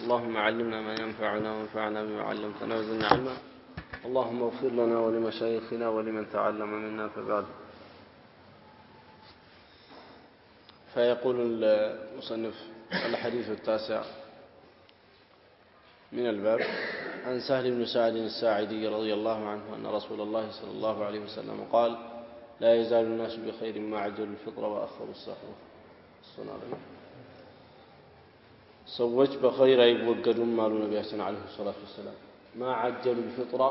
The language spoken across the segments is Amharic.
اللهم علمنا ما ينفعنا وانفعنا بما علمتنا وزدنا علما اللهم اغفر لنا ولمشايخنا ولمن تعلم منا فبعد. فيقول المصنف الحديث التاسع من الباب عن سهل بن سعد الساعدي رضي الله عنه أن رسول الله صلى الله عليه وسلم قال لا يزال الناس بخير ما عجلوا الفطر وأخروا السحور. ሰዎች በኸይር አይወገዱም አሉ ነብያችን አለይሂ ሰላቱ ወሰለም። ማዓጀሉ الفطر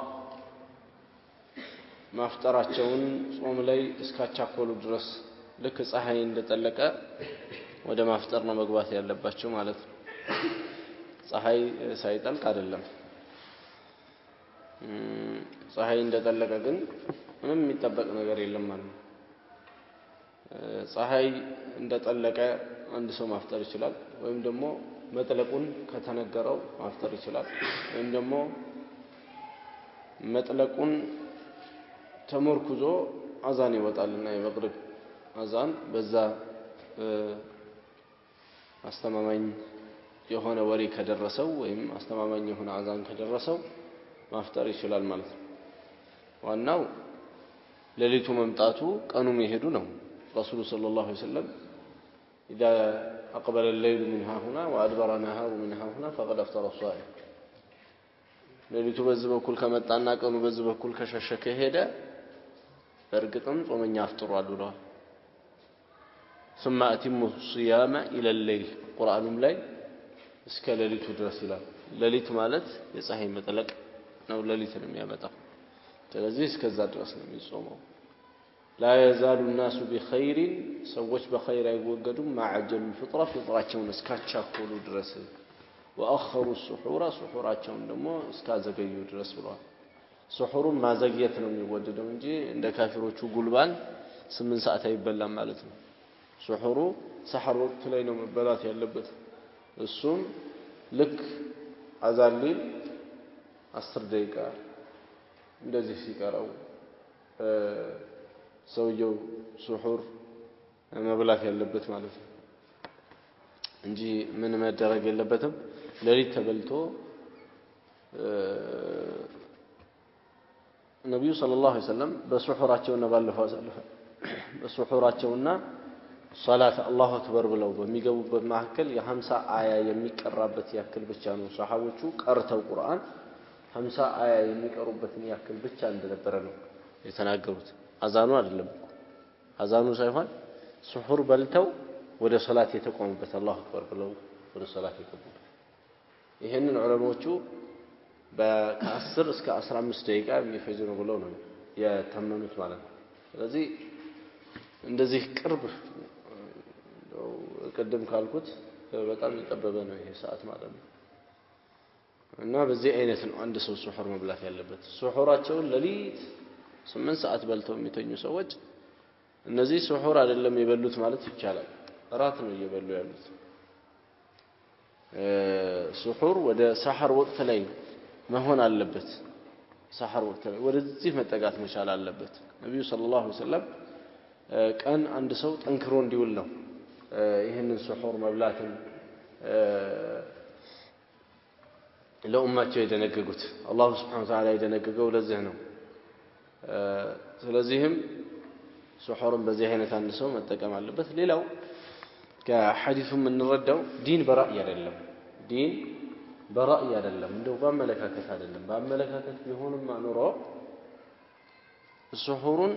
ማፍጠራቸውን ጾም ላይ እስካቻኮሉ ድረስ ልክ ፀሐይ እንደጠለቀ ወደ ማፍጠር ነው መግባት ያለባቸው ማለት ነው። ፀሐይ ሳይጠልቅ አይደለም። ፀሐይ እንደጠለቀ ግን ምንም የሚጠበቅ ነገር የለም ማለት ነው። ፀሐይ እንደጠለቀ አንድ ሰው ማፍጠር ይችላል ወይም ደግሞ መጥለቁን ከተነገረው ማፍጠር ይችላል ወይም ደግሞ መጥለቁን ተመርኩዞ አዛን ይወጣልና የመግሪብ አዛን በዛ አስተማማኝ የሆነ ወሬ ከደረሰው ወይም አስተማማኝ የሆነ አዛን ከደረሰው ማፍጠር ይችላል ማለት ነው። ዋናው ሌሊቱ መምጣቱ ቀኑ መሄዱ ነው። ረሱሉ ሰለላሁ ዐለይሂ ወሰለም إذا أقبل الليل من ها هنا وأدبر النهار من ها هنا فقد أفطر الصائم ሌሊቱ በዚህ በኩል ከመጣና ቀኑ በዚህ በኩል ከሸሸከ ሄደ በእርግጥም ጾመኛ አፍጥሯል ብለዋል። ثم أتم الصيام إلى الليل ቁርአኑም ላይ እስከ ሌሊቱ ድረስ ይላል። ሌሊት ማለት የፀሐይ መጥለቅ ነው ሌሊትን የሚያመጣው። ስለዚህ እስከዛ ድረስ ነው የሚጾመው። لا يزال الناس بخير ሰዎች በኸይር አይወገዱም ማዓጀሉ الفطر ፍጥራቸውን እስካቻኮሉ ድረስ وأخروا السحور سحورአቸውን ደግሞ እስካዘገዩ ድረስ ብለዋል። سحورን ማዘግየት ነው የሚወደደው እንጂ እንደ ካፊሮቹ ጉልባን 8 ሰዓት አይበላም ማለት ነው። سحሩ ሰሐር ወቅት ላይ ነው መበላት ያለበት። እሱም ልክ አዛን ሊል 10 ደቂቃ እንደዚህ ሲቀረው ሰውየው سحور መብላት ያለበት ማለት ነው እንጂ ምን መደረግ የለበትም። ሌሊት ተበልቶ ነብዩ ሰለላሁ ዐለይሂ ወሰለም በሱሑራቸውና ባለፈው አሰለፈ በሱሑራቸውና ሶላት አላሁ አክበር ብለው በሚገቡበት መካከል የ50 አያ የሚቀራበት ያክል ብቻ ነው ሱሐቦቹ ቀርተው ቁርአን 50 አያ የሚቀሩበትን ያክል ብቻ እንደነበረ ነው የተናገሩት። አዛኑ አይደለም አዛኑ ሳይሆን ሱሑር በልተው ወደ ሶላት የተቆሙበት አላሁ አክበር ብለው ወደ ሶላት የገቡበት ይሄንን ዑለማዎቹ ከ10 እስከ 15 ደቂቃ የሚፈጅ ነው ብለው ነው የተመኑት ማለት ነው። ስለዚህ እንደዚህ ቅርብ ቀደም ካልኩት በጣም የጠበበ ነው ይሄ ሰዓት ማለት ነው። እና በዚህ አይነት ነው አንድ ሰው ሱሑር መብላት ያለበት። ሱሑራቸውን ሌሊት 8 ሰዓት በልተው የሚተኙ ሰዎች እነዚህ ሱሑር አይደለም የበሉት ማለት ይቻላል። እራት ነው እየበሉ ያሉት። ሱሑር ወደ ሰሐር ወቅት ላይ መሆን አለበት። ሰሐር ወቅት ላይ ወደዚህ መጠጋት መቻል አለበት። ነብዩ ሰለላሁ ዐለይሂ ወሰለም ቀን አንድ ሰው ጠንክሮ እንዲውል ነው ይሄንን ሱሑር መብላትን ለኡማቸው የደነገጉት። አላሁ ሱብሓነሁ ወተዓላ የደነገገው ለዚህ ነው። ስለዚህም ሱሑርን በዚህ አይነት አንድ ሰው መጠቀም አለበት። ሌላው ከሐዲሱ የምንረዳው ዲን በራእይ አይደለም። ዲን በራእይ አይደለም እንደው በአመለካከት አይደለም። በአመለካከት ቢሆንም ኖሮ ሱሑሩን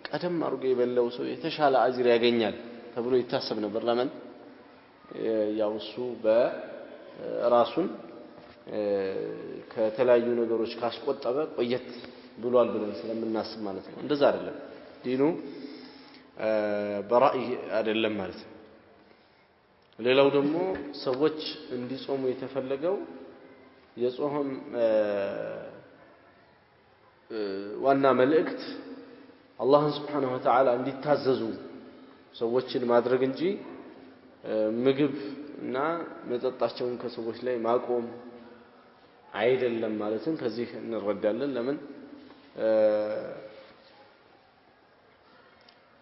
ቀደም አድርጎ የበላው ሰው የተሻለ አጅር ያገኛል ተብሎ ይታሰብ ነበር። ለምን ያው እሱ በራሱን ከተለያዩ ነገሮች ካስቆጠበ ቆየት ብሏል ብለን ስለምናስብ ማለት ነው። እንደዛ አይደለም። ዲኑ በራእይ አይደለም ማለት ነው። ሌላው ደግሞ ሰዎች እንዲጾሙ የተፈለገው የጾም ዋና መልእክት አላህን Subhanahu Wa Ta'ala እንዲታዘዙ ሰዎችን ማድረግ እንጂ ምግብ እና መጠጣቸውን ከሰዎች ላይ ማቆም አይደለም ማለትን ከዚህ እንረዳለን። ለምን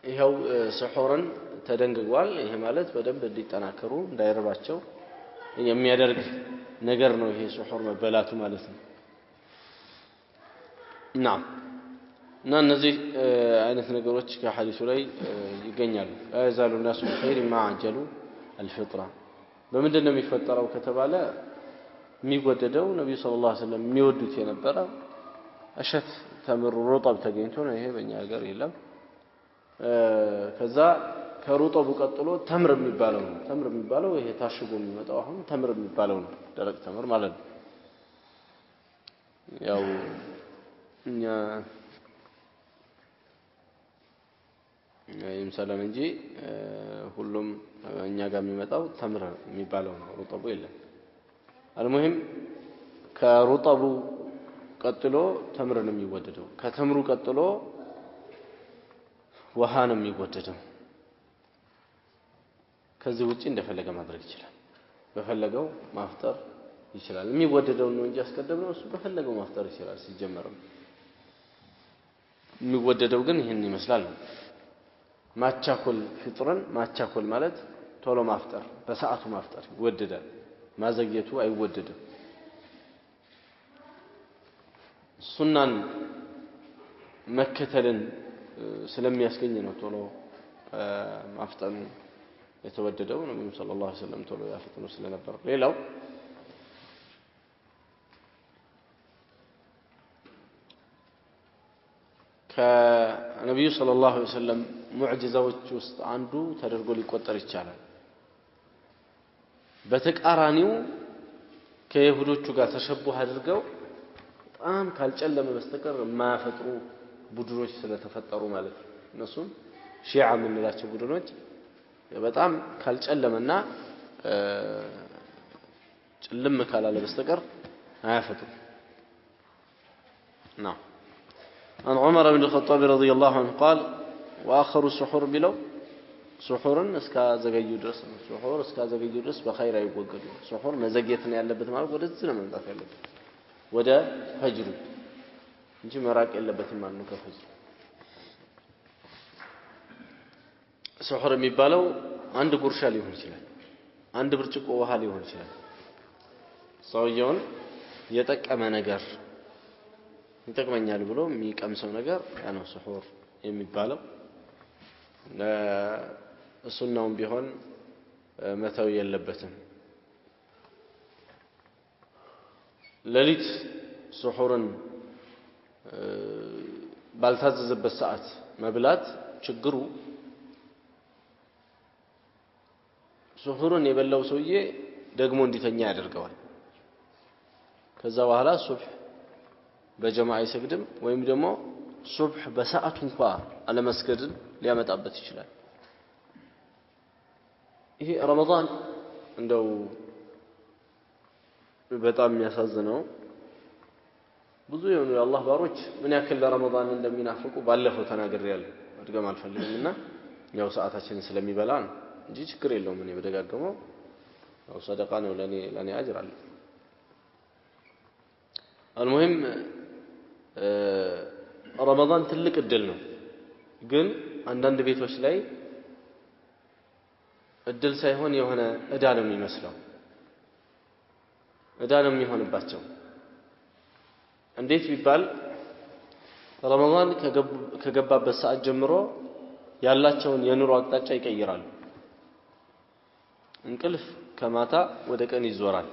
ይሄው سحورን ተደንግጓል። ይሄ ማለት በደንብ እንዲጠናከሩ እንዳይረባቸው የሚያደርግ ነገር ነው ይሄ ሱሑር መበላቱ ማለት ነው نعم እና እነዚህ አይነት ነገሮች ከሐዲሱ ላይ ይገኛሉ لا يزال الناس بخير ما عجلوا الفطرة በምንድን ነው የሚፈጠረው ከተባለ የሚወደደው ነብዩ ሰለላሁ ዐለይሂ ወሰለም የሚወዱት የነበረ እሸት ተምር ሩጠብ ተገኝቶ ነው ይሄ በእኛ ሀገር የለም ከዛ ከሩጠቡ ቀጥሎ ተምር የሚባለው ይሄ ታሽጎ የሚመጣው አሁን ተምር የሚባለው ነው ደረቅ ተምር ማለት ነው ያው እኛ ይምሰለን እንጂ ሁሉም እኛ ጋር የሚመጣው ተምር የሚባለው ነው ሩጠቡ የለም المهم ከሩጠቡ ቀጥሎ ተምር ነው የሚወደደው ከተምሩ ቀጥሎ ውሃ ነው የሚወደደው ከዚህ ውጪ እንደፈለገ ማድረግ ይችላል በፈለገው ማፍጠር ይችላል የሚወደደው ነው እንጂ አስቀደምነው እሱ በፈለገው ማፍጠር ይችላል ሲጀመር የሚወደደው ግን ይሄን ይመስላል ማቻኮል ፍጥረን ማቻኮል ማለት ቶሎ ማፍጠር በሰዓቱ ማፍጠር ይወደዳል ማዘግየቱ አይወደድም ሱናን መከተልን ስለሚያስገኝ ነው ቶሎ ማፍጠን የተወደደው ነብዩ ሰለላሁ ዐለይሂ ወሰለም ቶሎ ያፈጥኑ ስለነበር ሌላው ከነብዩ ሰለላሁ ዐለይሂ ወሰለም ሙዕጂዛዎች ውስጥ አንዱ ተደርጎ ሊቆጠር ይችላል በተቃራኒው ከይሁዶቹ ጋር ተሸቡህ አድርገው በጣም ካልጨለመ በስተቀር የማያፈጥሩ ቡድኖች ስለተፈጠሩ ማለት ነው እነሱም ሺዓ የምንላቸው ቡድኖች በጣም ካልጨለመና ጭልም ካላለ በስተቀር አያፈጥሩ نعم عن عمر بن الخطاب رضي الله عنه قال واخر السحور بلو سحورن اسكا زغيو درس سحور اسكا زغيو درس بخير አይወገዱ سحور መዘግየት ነው ያለበት ማለት ወደዚህ ነው መምጣት ያለበት ወደ ፈጅሩ እንጂ መራቅ የለበትም ማለት ነው ከፈጅሩ سحور የሚባለው አንድ ጉርሻ ሊሆን ይችላል አንድ ብርጭቆ ውሃ ሊሆን ይችላል ሰውየውን የጠቀመ ነገር ይጠቅመኛል ብሎ የሚቀምሰው ነገር ያ ነው سحور የሚባለው ለሱናውም ቢሆን መተው የለበትም ለሊት سحورን ባልታዘዘበት ሰዓት መብላት ችግሩ سحورን የበላው ሰውዬ ደግሞ እንዲተኛ ያደርገዋል ከዛ በኋላ ሱብህ በጀማዓ ይሰግድም ወይም ደግሞ ሱብህ በሰዓቱ እንኳን አለመስገድን ሊያመጣበት ይችላል ይሄ ረመዳን እንደው በጣም የሚያሳዝነው ብዙ የሆኑ የአላህ ባሮች ምን ያክል ለረመዳን እንደሚናፍቁ ባለፈው ተናግሬያለሁ አድገም አልፈልግምና ያው ሰዓታችንን ስለሚበላ ነው እንጂ ችግር የለውም እኔ በደጋገመው ያው ሰደቃ ነው ለኔ አጅር አለ المهم ረመዳን ትልቅ እድል ነው ግን አንዳንድ ቤቶች ላይ እድል ሳይሆን የሆነ እዳ ነው የሚመስለው እዳ ነው የሚሆንባቸው እንዴት ቢባል ረመዳን ከገባበት ሰዓት ጀምሮ ያላቸውን የኑሮ አቅጣጫ ይቀይራሉ እንቅልፍ ከማታ ወደ ቀን ይዞራል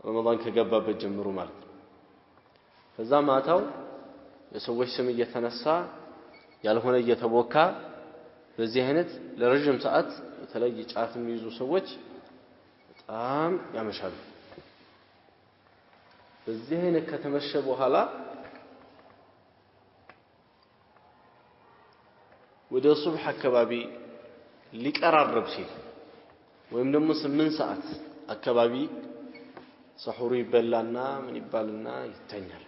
ረመዳን ከገባበት ጀምሮ ማለት ነው ከዛ ማታው የሰዎች ስም እየተነሳ ያልሆነ እየተቦካ በዚህ አይነት ለረጅም ሰዓት በተለይ ጫት የሚይዙ ሰዎች በጣም ያመሻሉ በዚህ አይነት ከተመሸ በኋላ ወደ ሱብህ አካባቢ ሊቀራረብ ሲል ወይም ደግሞ 8 ሰዓት አካባቢ ሰሁሩ ይበላና ምን ይባልና ይተኛል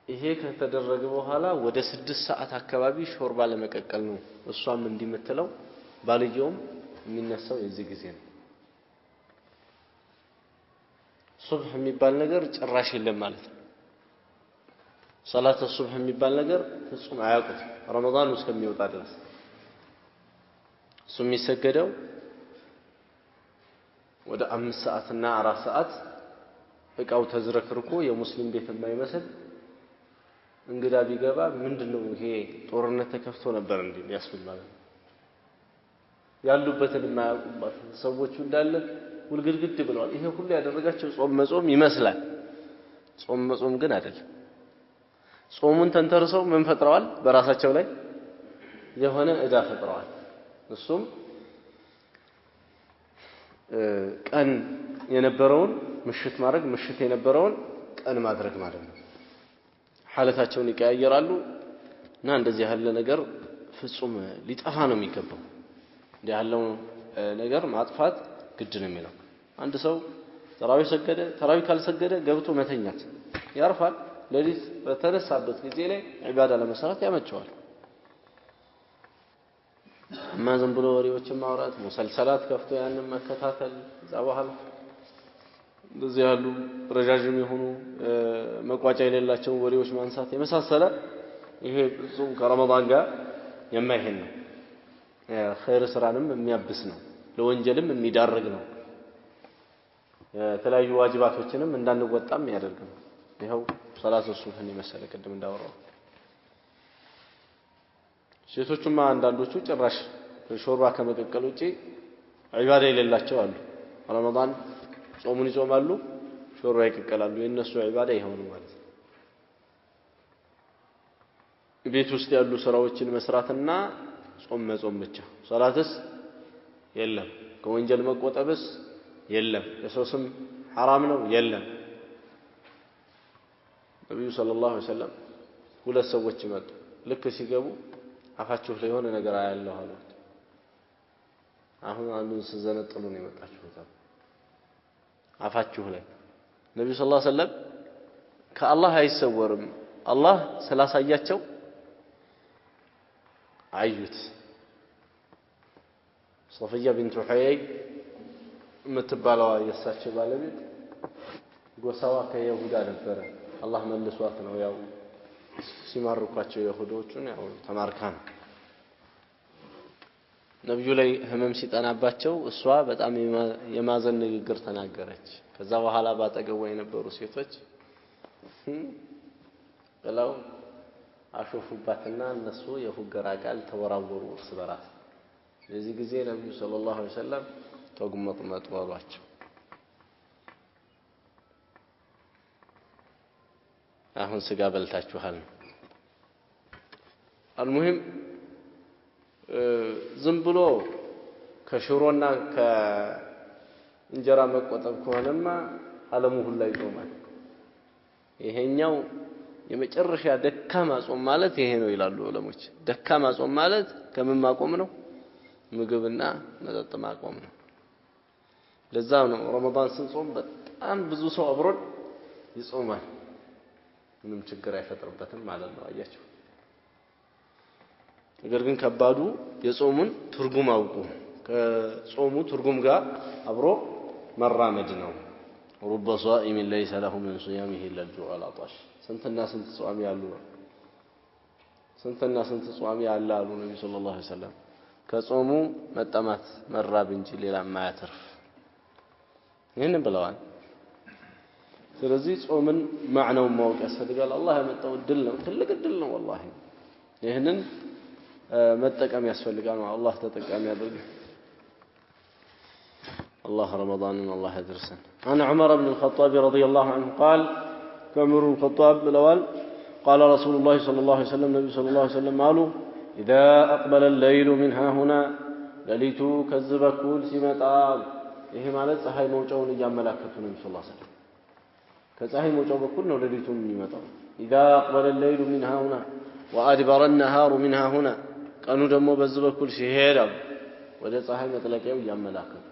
ይሄ ከተደረገ በኋላ ወደ 6 ሰዓት አካባቢ ሾርባ ለመቀቀል ነው እሷም እንዲመተለው ባልየውም የሚነሳው የዚህ ጊዜ ነው ሱብህ የሚባል ነገር ጭራሽ የለም ማለት ነው ሰላተ ሱብህ የሚባል ነገር ፍጹም አያውቁት ረመዳን እስከሚወጣ ድረስ እሱ የሚሰገደው ወደ 5 ሰዓትና 4 ሰዓት እቃው ተዝረክርኮ የሙስሊም ቤት የማይመስል እንግዳ ቢገባ ምንድነው ይሄ ጦርነት ተከፍቶ ነበር እንዴ ያስብል ማለት ነው። ያሉበትን የማያውቁበት ሰዎች እንዳለ ውልግድግድ ብለዋል። ይሄ ሁሉ ያደረጋቸው ጾም መጾም ይመስላል። ጾም መጾም ግን አይደለም። ጾሙን ተንተርሰው ምን ፈጥረዋል? በራሳቸው ላይ የሆነ እዳ ፈጥረዋል። እሱም ቀን የነበረውን ምሽት ማድረግ፣ ምሽት የነበረውን ቀን ማድረግ ማለት ነው። ሐለታቸውን ይቀያየራሉ እና እንደዚህ ያለ ነገር ፍጹም ሊጠፋ ነው የሚገባው። እንዲህ ያለው ነገር ማጥፋት ግድ ነው የሚለው። አንድ ሰው ተራዊህ ሰገደ፣ ተራዊህ ካልሰገደ ገብቶ መተኛት ያርፋል። ለሊት በተነሳበት ጊዜ ላይ ዒባዳ ለመስራት ያመቸዋል። እማ ዝም ብሎ ወሬዎችን ማውራት፣ ሙሰልሰላት ከፍቶ ያንን መከታተል፣ እዛ በኋላ እንደዚህ ያሉ ረጃጅም የሆኑ መቋጫ የሌላቸው ወሬዎች ማንሳት የመሳሰለ ይሄ ፍጹም ከረመዳን ጋር የማይሄድ ነው። ኸይር ስራንም የሚያብስ ነው፣ ለወንጀልም የሚዳርግ ነው። የተለያዩ ዋጅባቶችንም እንዳንወጣም ያደርግ ነው። ይኸው ሰላቱ ሱብህን የመሰለ ቅድም እንዳወራው ሴቶቹማ አንዳንዶቹ ጭራሽ ሾርባ ከመቀቀል ውጪ ዒባዳ የሌላቸው አሉ። ረመዳን ጾሙን ይጾማሉ፣ ሾርባ ይቀቀላሉ። የነሱ ዒባዳ ይሄው ነው ማለት ነው። ቤት ውስጥ ያሉ ስራዎችን መስራትና ጾም መጾም ብቻ። ሶላትስ የለም። ከወንጀል መቆጠብስ የለም። የሰው ስም ሐራም ነው የለም። ነብዩ ሰለላሁ ዐለይሂ ወሰለም ሁለት ሰዎች መጡ። ልክ ሲገቡ አፋችሁ ላይ የሆነ ነገር አያለሁ አሉ። አሁን አንዱን ስዘነጥሉ ነው የመጣችሁት አፋችሁ ላይ። ነብዩ ሰለላሁ ዐለይሂ ወሰለም ከአላህ አይሰወርም፣ አላህ ስላሳያቸው አዩት። ሶፊያ ቢንቱ ሑየይ የምትባለዋ የእሳቸው ባለቤት ጎሳዋ ከይሁዳ ነበረ። አላህ መልሷት ነው ያው ሲማርኳቸው ይሁዶቹን ያው ተማርካ ነው። ነብዩ ላይ ህመም ሲጠናባቸው እሷ በጣም የማዘን ንግግር ተናገረች። ከዛ በኋላ ባጠገቧ የነበሩ ሴቶች ብለው አሾፉባትና እነሱ የፉገራ ቃል ተወራወሩ እርስ በራስ። በዚህ ጊዜ ነብዩ ሰለላሁ ዐለይሂ ወሰለም ተጉመጥመጡ አሏቸው። አሁን ስጋ በልታችኋል። አልሙሂም ዝም ብሎ ከሽሮና ከእንጀራ መቆጠብ ከሆነማ ዓለሙ ሁሉ ይጾማል። ይሄኛው የመጨረሻ ደካማ ጾም ማለት ይሄ ነው ይላሉ ዑለሞች። ደካማ ጾም ማለት ከምን ማቆም ነው? ምግብና መጠጥ ማቆም ነው። ለዛ ነው ረመዳን ስንጾም በጣም ብዙ ሰው አብሮን ይጾማል። ምንም ችግር አይፈጥርበትም ማለት ነው። አያችሁ። ነገር ግን ከባዱ የጾሙን ትርጉም አውቁ፣ ከጾሙ ትርጉም ጋር አብሮ መራመድ ነው። رب صائم ليس له من صيامه الا الجوع والعطش ስንትና ስንት ጾም ያሉ ስንትና ስንት ጾም ያላሉ ነብዩ ሰለላሁ ዐለይሂ ወሰለም ከጾሙ መጠማት መራብ እንጂ ሌላ ማያተርፍ ይሄንን ብለዋል። ስለዚህ ጾምን ማዕናውን ማወቅ ያስፈልጋል። አላህ ያመጣው ድል ነው፣ ትልቅ ድል ነው والله። ይሄንን መጠቀም ያስፈልጋል። አላህ ተጠቃሚ ያድርግ። الله رمضان الله يدرسن. عن عمر بن الخطاب رضي الله عنه قال عمر بن الخطاب بلوال قال رسول الله صلى الله عليه وسلم النبي صلى الله عليه وسلم قالوا إذا أقبل الليل من ها هنا لليت كذب كل سمطال ይሄ ማለት ፀሐይ መውጫውን እያመላከቱ ነው ሰለላሁ ዐለይሂ ወሰለም። ከፀሐይ መውጫው በኩል ነው ለሊቱ የሚመጣው። إذا أقبل الليل من ها هنا وأدبر النهار من ها هنا ቀኑ ደግሞ በዚህ በኩል ሲሄድ ወደ ፀሐይ መጥለቂያው እያመላከቱ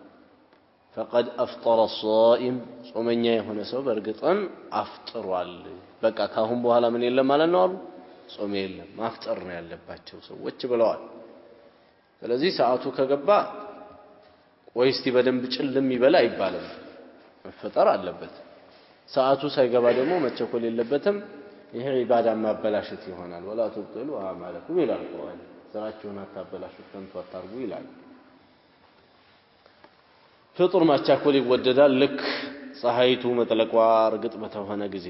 فقد أفطر الصائم ጾመኛ የሆነ ሰው በእርግጥም አፍጥሯል። በቃ ካሁን በኋላ ምን የለም ማለት ነው አሉ፣ ጾም የለም ማፍጠር ነው ያለባቸው ሰዎች ብለዋል። ስለዚህ ሰዓቱ ከገባ ወይ እስቲ በደንብ ጭልም ይበላ አይባልም፣ መፈጠር አለበት። ሰዓቱ ሳይገባ ደግሞ መቸኮል የለበትም። ይሄ ኢባዳ ማበላሸት ይሆናል። ወላ ተብጥሉ አማለኩም ይላል ቁርአን። ስራችሁን አታበላሹ፣ ከንቱ አታርጉ ይላል። ፍጡር ማቻኮል ይወደዳል ልክ ፀሐይቱ መጥለቋ እርግጥ በተሆነ ጊዜ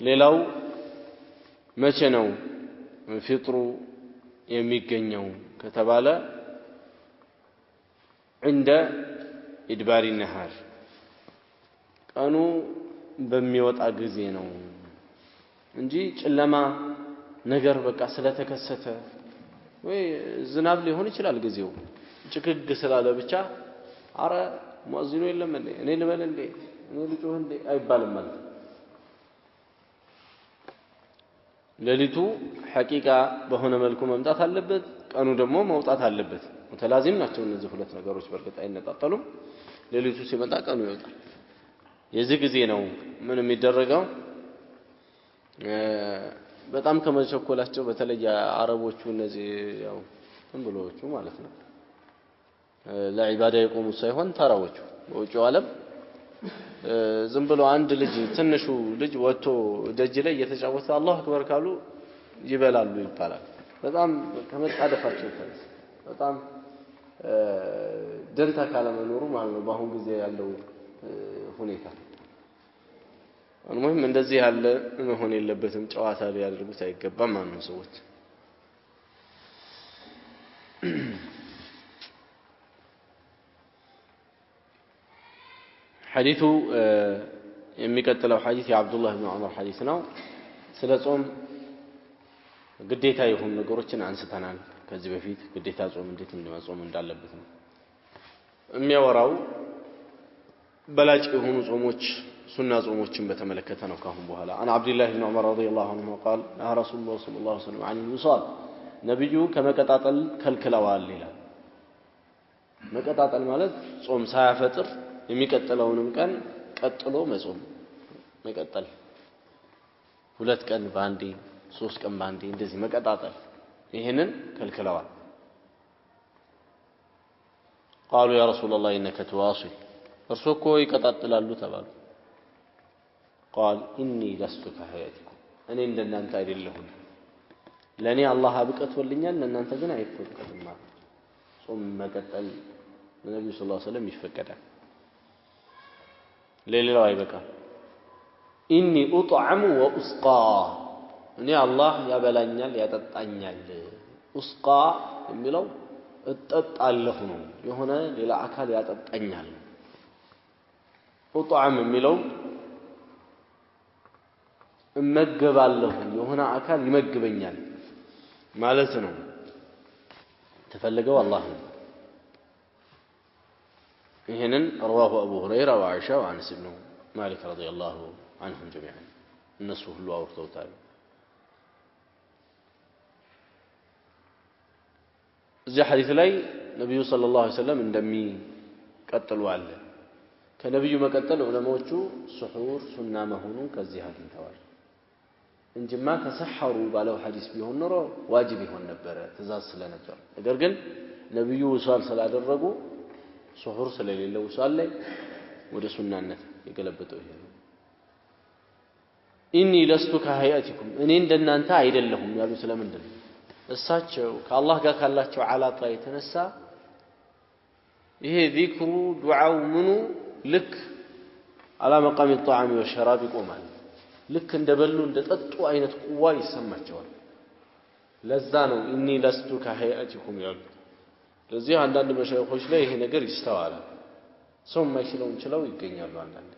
ሌላው መቼ ነው ፍጥሩ የሚገኘው ከተባለ عند إدبار النهار ቀኑ በሚወጣ ጊዜ ነው እንጂ ጨለማ ነገር በቃ ስለተከሰተ ወይ ዝናብ ሊሆን ይችላል ጊዜው ጭክግ ስላለ ብቻ አረ ሙአዚኑ የለም እንዴ እኔ ልበል እንዴ እኔ ልጮህ እንዴ አይባልም ማለት ሌሊቱ ሐቂቃ በሆነ መልኩ መምጣት አለበት ቀኑ ደግሞ መውጣት አለበት ሙተላዚም ናቸው እነዚህ ሁለት ነገሮች በርግጥ አይነጣጠሉም ሌሊቱ ሲመጣ ቀኑ ይወጣል የዚህ ጊዜ ነው ምን የሚደረገው በጣም ከመቸኮላቸው በተለይ አረቦቹ እነዚህ ያው እንብሎቹ ማለት ነው ለዒባዳ የቆሙ ሳይሆን ተራዎቹ በውጭው ዓለም ዝም ብሎ አንድ ልጅ ትንሹ ልጅ ወጥቶ ደጅ ላይ እየተጫወተ አላሁ አክበር ካሉ ይበላሉ ይባላል በጣም ከመጣደፋቸው የተነሳ በጣም ደንታ ካለመኖሩ ማለት ነው በአሁን ጊዜ ያለው ሁኔታ المهم እንደዚህ ያለ መሆን የለበትም ጨዋታ ሊያደርጉት አይገባም ማለት ነው ሰዎች حديث የሚቀጥለው ሐዲስ የአብዱላህ ኢብኑ ዑመር ሐዲስ ነው ስለ ጾም ግዴታ የሆኑ ነገሮችን አንስተናል ከዚህ በፊት ግዴታ ጾም እንዴት እንደማጾም እንዳለበት ነው የሚያወራው በላጭ የሆኑ ጾሞች ሱና ጾሞችን በተመለከተ ነው ካሁን በኋላ አን አብዱላህ ኢብኑ ዑመር ረዲየላሁ ዐንሁ قال ያ ረሱላህ ሰለላሁ ዐለይሂ ወሰለም عن الوصال ነብዩ ከመቀጣጠል ከልክለዋል ይላል መቀጣጠል ማለት ጾም ሳያፈጥር የሚቀጥለውንም ቀን ቀጥሎ መጾም መቀጠል ሁለት ቀን ባንዴ ሶስት ቀን ባንዴ እንደዚህ መቀጣጠል ይሄንን ከልክለዋል قالوا يا رسول الله انك تواصل እርሶኮ ይቀጣጥላሉ ተባሉ قال اني لست كهيئتكم እኔ እንደናንተ አይደለሁም ለኔ አላህ አብቀቶልኛል ለናንተ ግን አይፈቀድም ጾም መቀጠል ለነብዩ ሰለላሁ ዐለይሂ ወሰለም ይፈቀዳል ለሌላው አይበቃም اني اطعم واسقى እኔ አላህ ያበላኛል ያጠጣኛል እስቃ የሚለው እጠጣለሁ ነው የሆነ ሌላ አካል ያጠጣኛል اطعم የሚለው እመገባለሁ የሆነ አካል ይመግበኛል ማለት ነው ተፈልገው አላህ ነው ይሄንን رواه ابو هريره وعائشه وانس بن مالك رضي الله عنهم جميعا الناس ሁሉ አውርተውታል እዚህ ሐዲስ ላይ ነብዩ ሰለላሁ ዐለይሂ ወሰለም እንደሚቀጥሉ አለ ከነብዩ መቀጠል ዑለማዎቹ ሱሑር ሱና መሆኑን ከዚህ አግኝተዋል እንጂማ ተሰሐሩ ባለው ሐዲስ ቢሆን ኖሮ ዋጅብ ይሆን ነበር ትእዛዝ ስለነበር ነገር ግን ነብዩ ውሳል ስላደረጉ ሱሑር ስለሌለው ውሳል ላይ ወደ ሱናነት የገለበጠው ይሄ ነው ኢኒ ለስቱ ከሀያቲኩም እኔ እንደናንተ አይደለሁም ያሉ ስለምንድን ነው እሳቸው ከአላህ ጋር ካላቸው ዓላቃ የተነሳ ይሄ ዚክሩ ዱዓው ምኑ ልክ على مقام الطعام والشراب ይቆማል ልክ እንደበሉ እንደጠጡ አይነት ቁዋ ይሰማቸዋል ለዛ ነው ኢኒ ለስቱ ከሀያቲኩም ያሉ ለዚህ አንዳንድ መሻይኾች ላይ ይሄ ነገር ይስተዋላል ሰው ማይችለው እንችለው ይገኛሉ አንዳንድ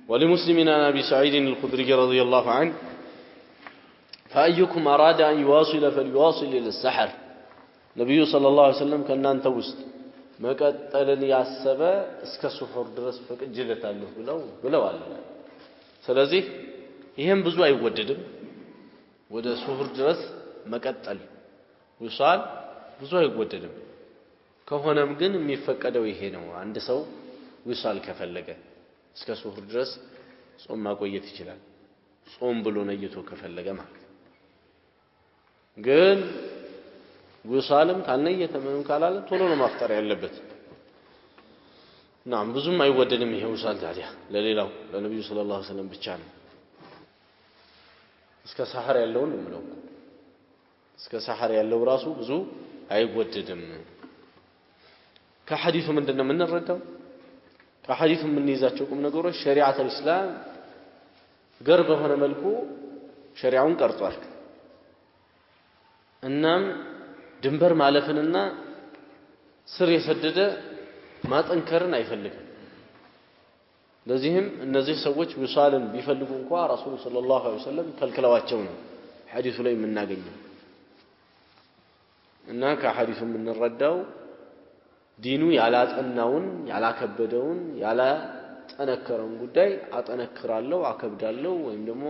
ولمسلم عن ابي سعيد الخدري رضي الله عنه فأيكم أراد أن يواصل فليواصل إلى السحر نبي صلى الله عليه وسلم كان أنت وسط ما قتلني يعسب اسك سحور درس فجلت له بلو على ስለዚህ ይሄን ብዙ አይወደድም ወደ ሱሁር ድረስ መቀጠል ውሳል ብዙ አይወደድም ከሆነም ግን የሚፈቀደው ይሄ ነው አንድ ሰው ውሳል ከፈለገ እስከ ሱሁር ድረስ ጾም ማቆየት ይችላል ጾም ብሎ ነይቶ ከፈለገ ማለት ግን ውሳልም ካልነየተ ምንም ካላለ ቶሎ ነው ማፍጠር ያለበት ናም ብዙም አይወደድም ይሄ ውሳል ታዲያ ለሌላው ለነብዩ ሰለላሁ ዐለይሂ ወሰለም ብቻ ነው እስከ ሰሐር ያለው ነው እስከ ሰሐር ያለው ራሱ ብዙ አይወደድም ከሐዲሱ ምንድነው የምንረዳው? ከሐዲሱ የምንይዛቸው ቁም ነገሮች ሸሪዓተል ኢስላም ገር በሆነ መልኩ ሸሪዓውን ቀርጿል። እናም ድንበር ማለፍንና ስር የሰደደ ማጠንከርን አይፈልግም። ለዚህም እነዚህ ሰዎች ውሳልን ቢፈልጉ እንኳን ረሱል ሰለላሁ ዐለይሂ ወሰለም ከልክለዋቸው ነው ሐዲሱ ላይ የምናገኘው። እና ከሐዲሱ የምንረዳው ዲኑ ያላጠናውን ያላከበደውን ያላጠነከረውን ጉዳይ አጠነክራለሁ አከብዳለሁ ወይም ደግሞ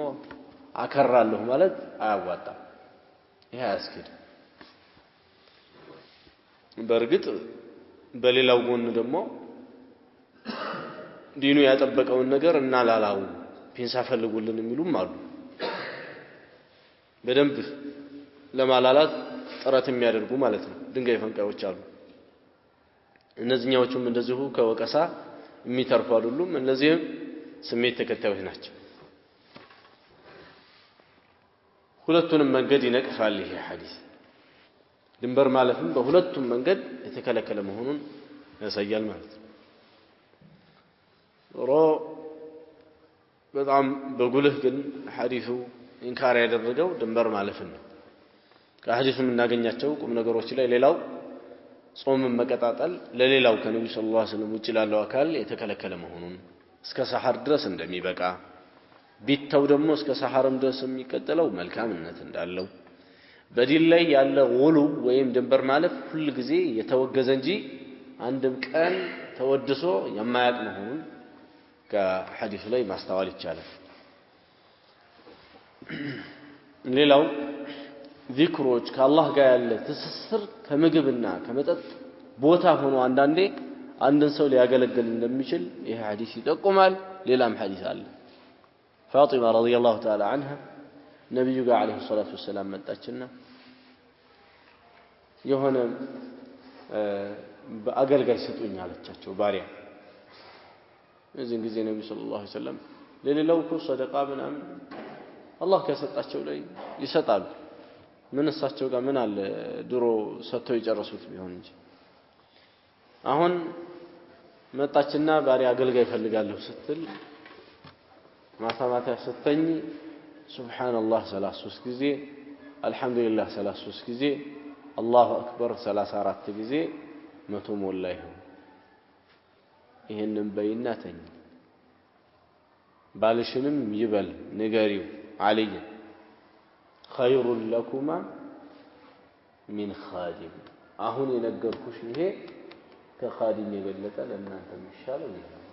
አከራለሁ ማለት አያዋጣም። ይሄ አያስኬድም። በእርግጥ በሌላው ጎን ደግሞ ዲኑ ያጠበቀውን ነገር እናላላው ፒንሳ ፈልጉልን የሚሉም አሉ። በደንብ ለማላላት ጥረት የሚያደርጉ ማለት ነው ድንጋይ ፈንቃዮች አሉ። እነዚህኛዎቹም እንደዚሁ ከወቀሳ የሚተርፉ አይደሉም። እነዚህም ስሜት ተከታዮች ናቸው። ሁለቱንም መንገድ ይነቅፋል ይሄ ሐዲስ። ድንበር ማለፍም በሁለቱም መንገድ የተከለከለ መሆኑን ያሳያል ማለት ነው። ሮ በጣም በጉልህ ግን ሐዲሱ ኢንካር ያደረገው ድንበር ማለፍን ነው። ከሐዲሱ የምናገኛቸው ቁም ነገሮች ላይ ሌላው ጾምን መቀጣጠል ለሌላው ከነብዩ ሰለላሁ ዐለይሂ ወሰለም ውጭ ላለው አካል የተከለከለ መሆኑን እስከ ሰሐር ድረስ እንደሚበቃ ቢተው ደግሞ እስከ ሰሐርም ድረስ የሚቀጥለው መልካምነት እንዳለው በዲን ላይ ያለ ወሉ ወይም ድንበር ማለፍ ሁሉ ጊዜ የተወገዘ እንጂ አንድም ቀን ተወድሶ የማያቅ መሆኑን ከሐዲሱ ላይ ማስተዋል ይቻላል። ሌላው ዚክሮች ከአላህ ጋር ያለ ትስስር ከምግብና ከመጠጥ ቦታ ሆኖ አንዳንዴ አንድን ሰው ሊያገለግል እንደሚችል ይሄ ሐዲስ ይጠቁማል። ሌላም ሐዲስ አለ። ፋጢማ ረዲየላሁ ተዓላ ዐንሃ ነብዩ ጋር አለይሂ ሰላቱ ወሰላም መጣችና የሆነ በአገልጋይ ስጡኝ አለቻቸው ባሪያ። እዚህን ጊዜ ነብዩ ሰለላሁ ዐለይሂ ወሰለም ለሌላው እኮ ሰደቃ ምናምን አላህ ከሰጣቸው ላይ ይሰጣሉ። ምን እሳቸው ጋር ምን አለ ድሮ ሰጥተው የጨረሱት ቢሆን እንጂ። አሁን መጣችና ባሪያ አገልጋይ ፈልጋለሁ ስትል ማታ ስተኝ ሱብሃንአላህ 33 ጊዜ አልহামዱሊላህ 33 ጊዜ አላሁ አክበር 34 ጊዜ 100 ሞላ ይሁን። ይሄንን በይና ተኝ። ባልሽንም ይበል ንገሪው አለየ خير لكما من خادم አሁን የነገርኩሽ ይሄ ከኻዲም የበለጠ ለእናንተ የሚሻለው ይሄ ነው።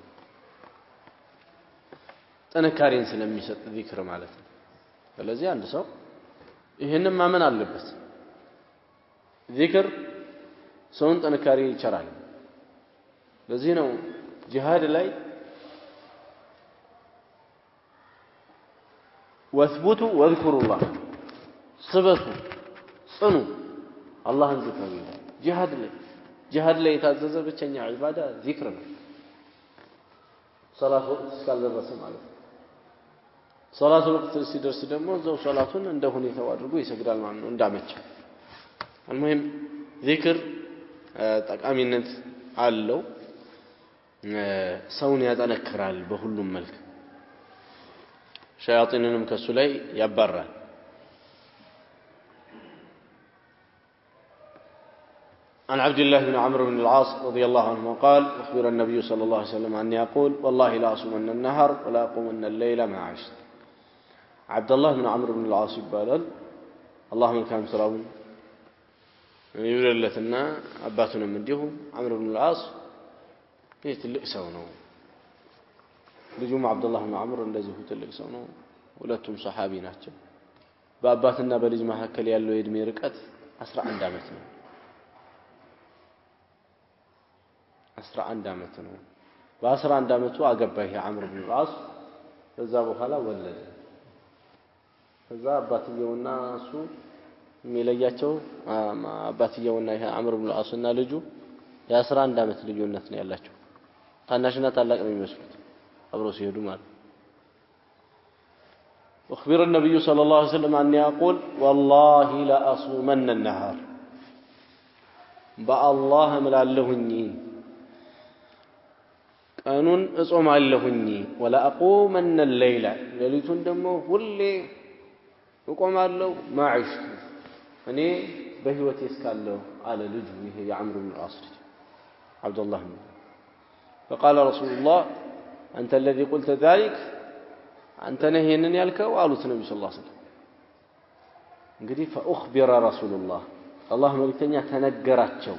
ጥንካሬን ስለሚሰጥ ዚክር ማለት ነው። ስለዚህ አንድ ሰው ይሄንን ማመን አለበት። ዚክር ሰውን ጥንካሬ ይቸራል። ለዚህ ነው ጂሃድ ላይ ወስቡቱ ወዝኩሩላህ ስበቱ ጽኑ አላህን ዝክሩ። ጂሃድ ላይ የታዘዘ ብቸኛ ዒባዳ ዚክር ነው። ሰላት ወቅት እስካልደረሰ ማለት ነው። ሰላት ወቅት ሲደርስ ደግሞ እዛው ሰላቱን እንደ ሁኔታው አድርጎ ይሰግዳል ማለት ነው እንዳመቸው። المهم ዚክር ጠቃሚነት አለው። ሰውን ያጠነክራል በሁሉም መልክ። ሸያጢንንም ከሱ ላይ ያባራል። عن عبد الله بن عمرو بن العاص رضي الله عنه قال أخبر النبي صلى الله عليه وسلم أني أقول والله لا أصومن النهر ولا أقومن الليل ما عشت. عبد الله بن عمرو بن العاص يبالل اللهم كان سراون يوللتنا أباتنا مديهم عمرو بن العاص يتلق سونه لجوم عبد الله بن عمرو الذي هو تلق سونه ولتم صحابي ناتشو بأباتنا بلج ما هكل يالو يدمي ركعت أسرع عند عمتنا 11 ዓመት ነው። በ11 ዓመቱ አገባ ይሄ عمرو بن العاص። ከዛ በኋላ ወለደ። ከዛ አባትየውና እሱ የሚለያቸው አባትየውና ይሄ عمرو بن العاص እና ልጁ የ11 ዓመት ልዩነት ነው ያላቸው። ታናሽና ታላቅ ነው የሚመስሉት አብረው ሲሄዱ ማለት። أخبر النبي صلى الله عليه وسلم أني أقول والله لا أصومن النهار بالله ملالهني ቀኑን እጾማለሁኝ ወላ አቁመነ الليل ሌሊቱን ደግሞ ሁሌ እቆማለሁ ማዕሽቱ እኔ በህይወቴ እስካለሁ አለ ልጁ ይሄ የዓምር ብን አልዓስ عبد الله فقال رسول الله أنت الذي قلت ذلك أنت نهينن يالكው አሉት ነብዩ ሰለላሁ ዐለይሂ ወሰለም እንግዲህ فأخبر رسول الله الله መልእክተኛ ተነገራቸው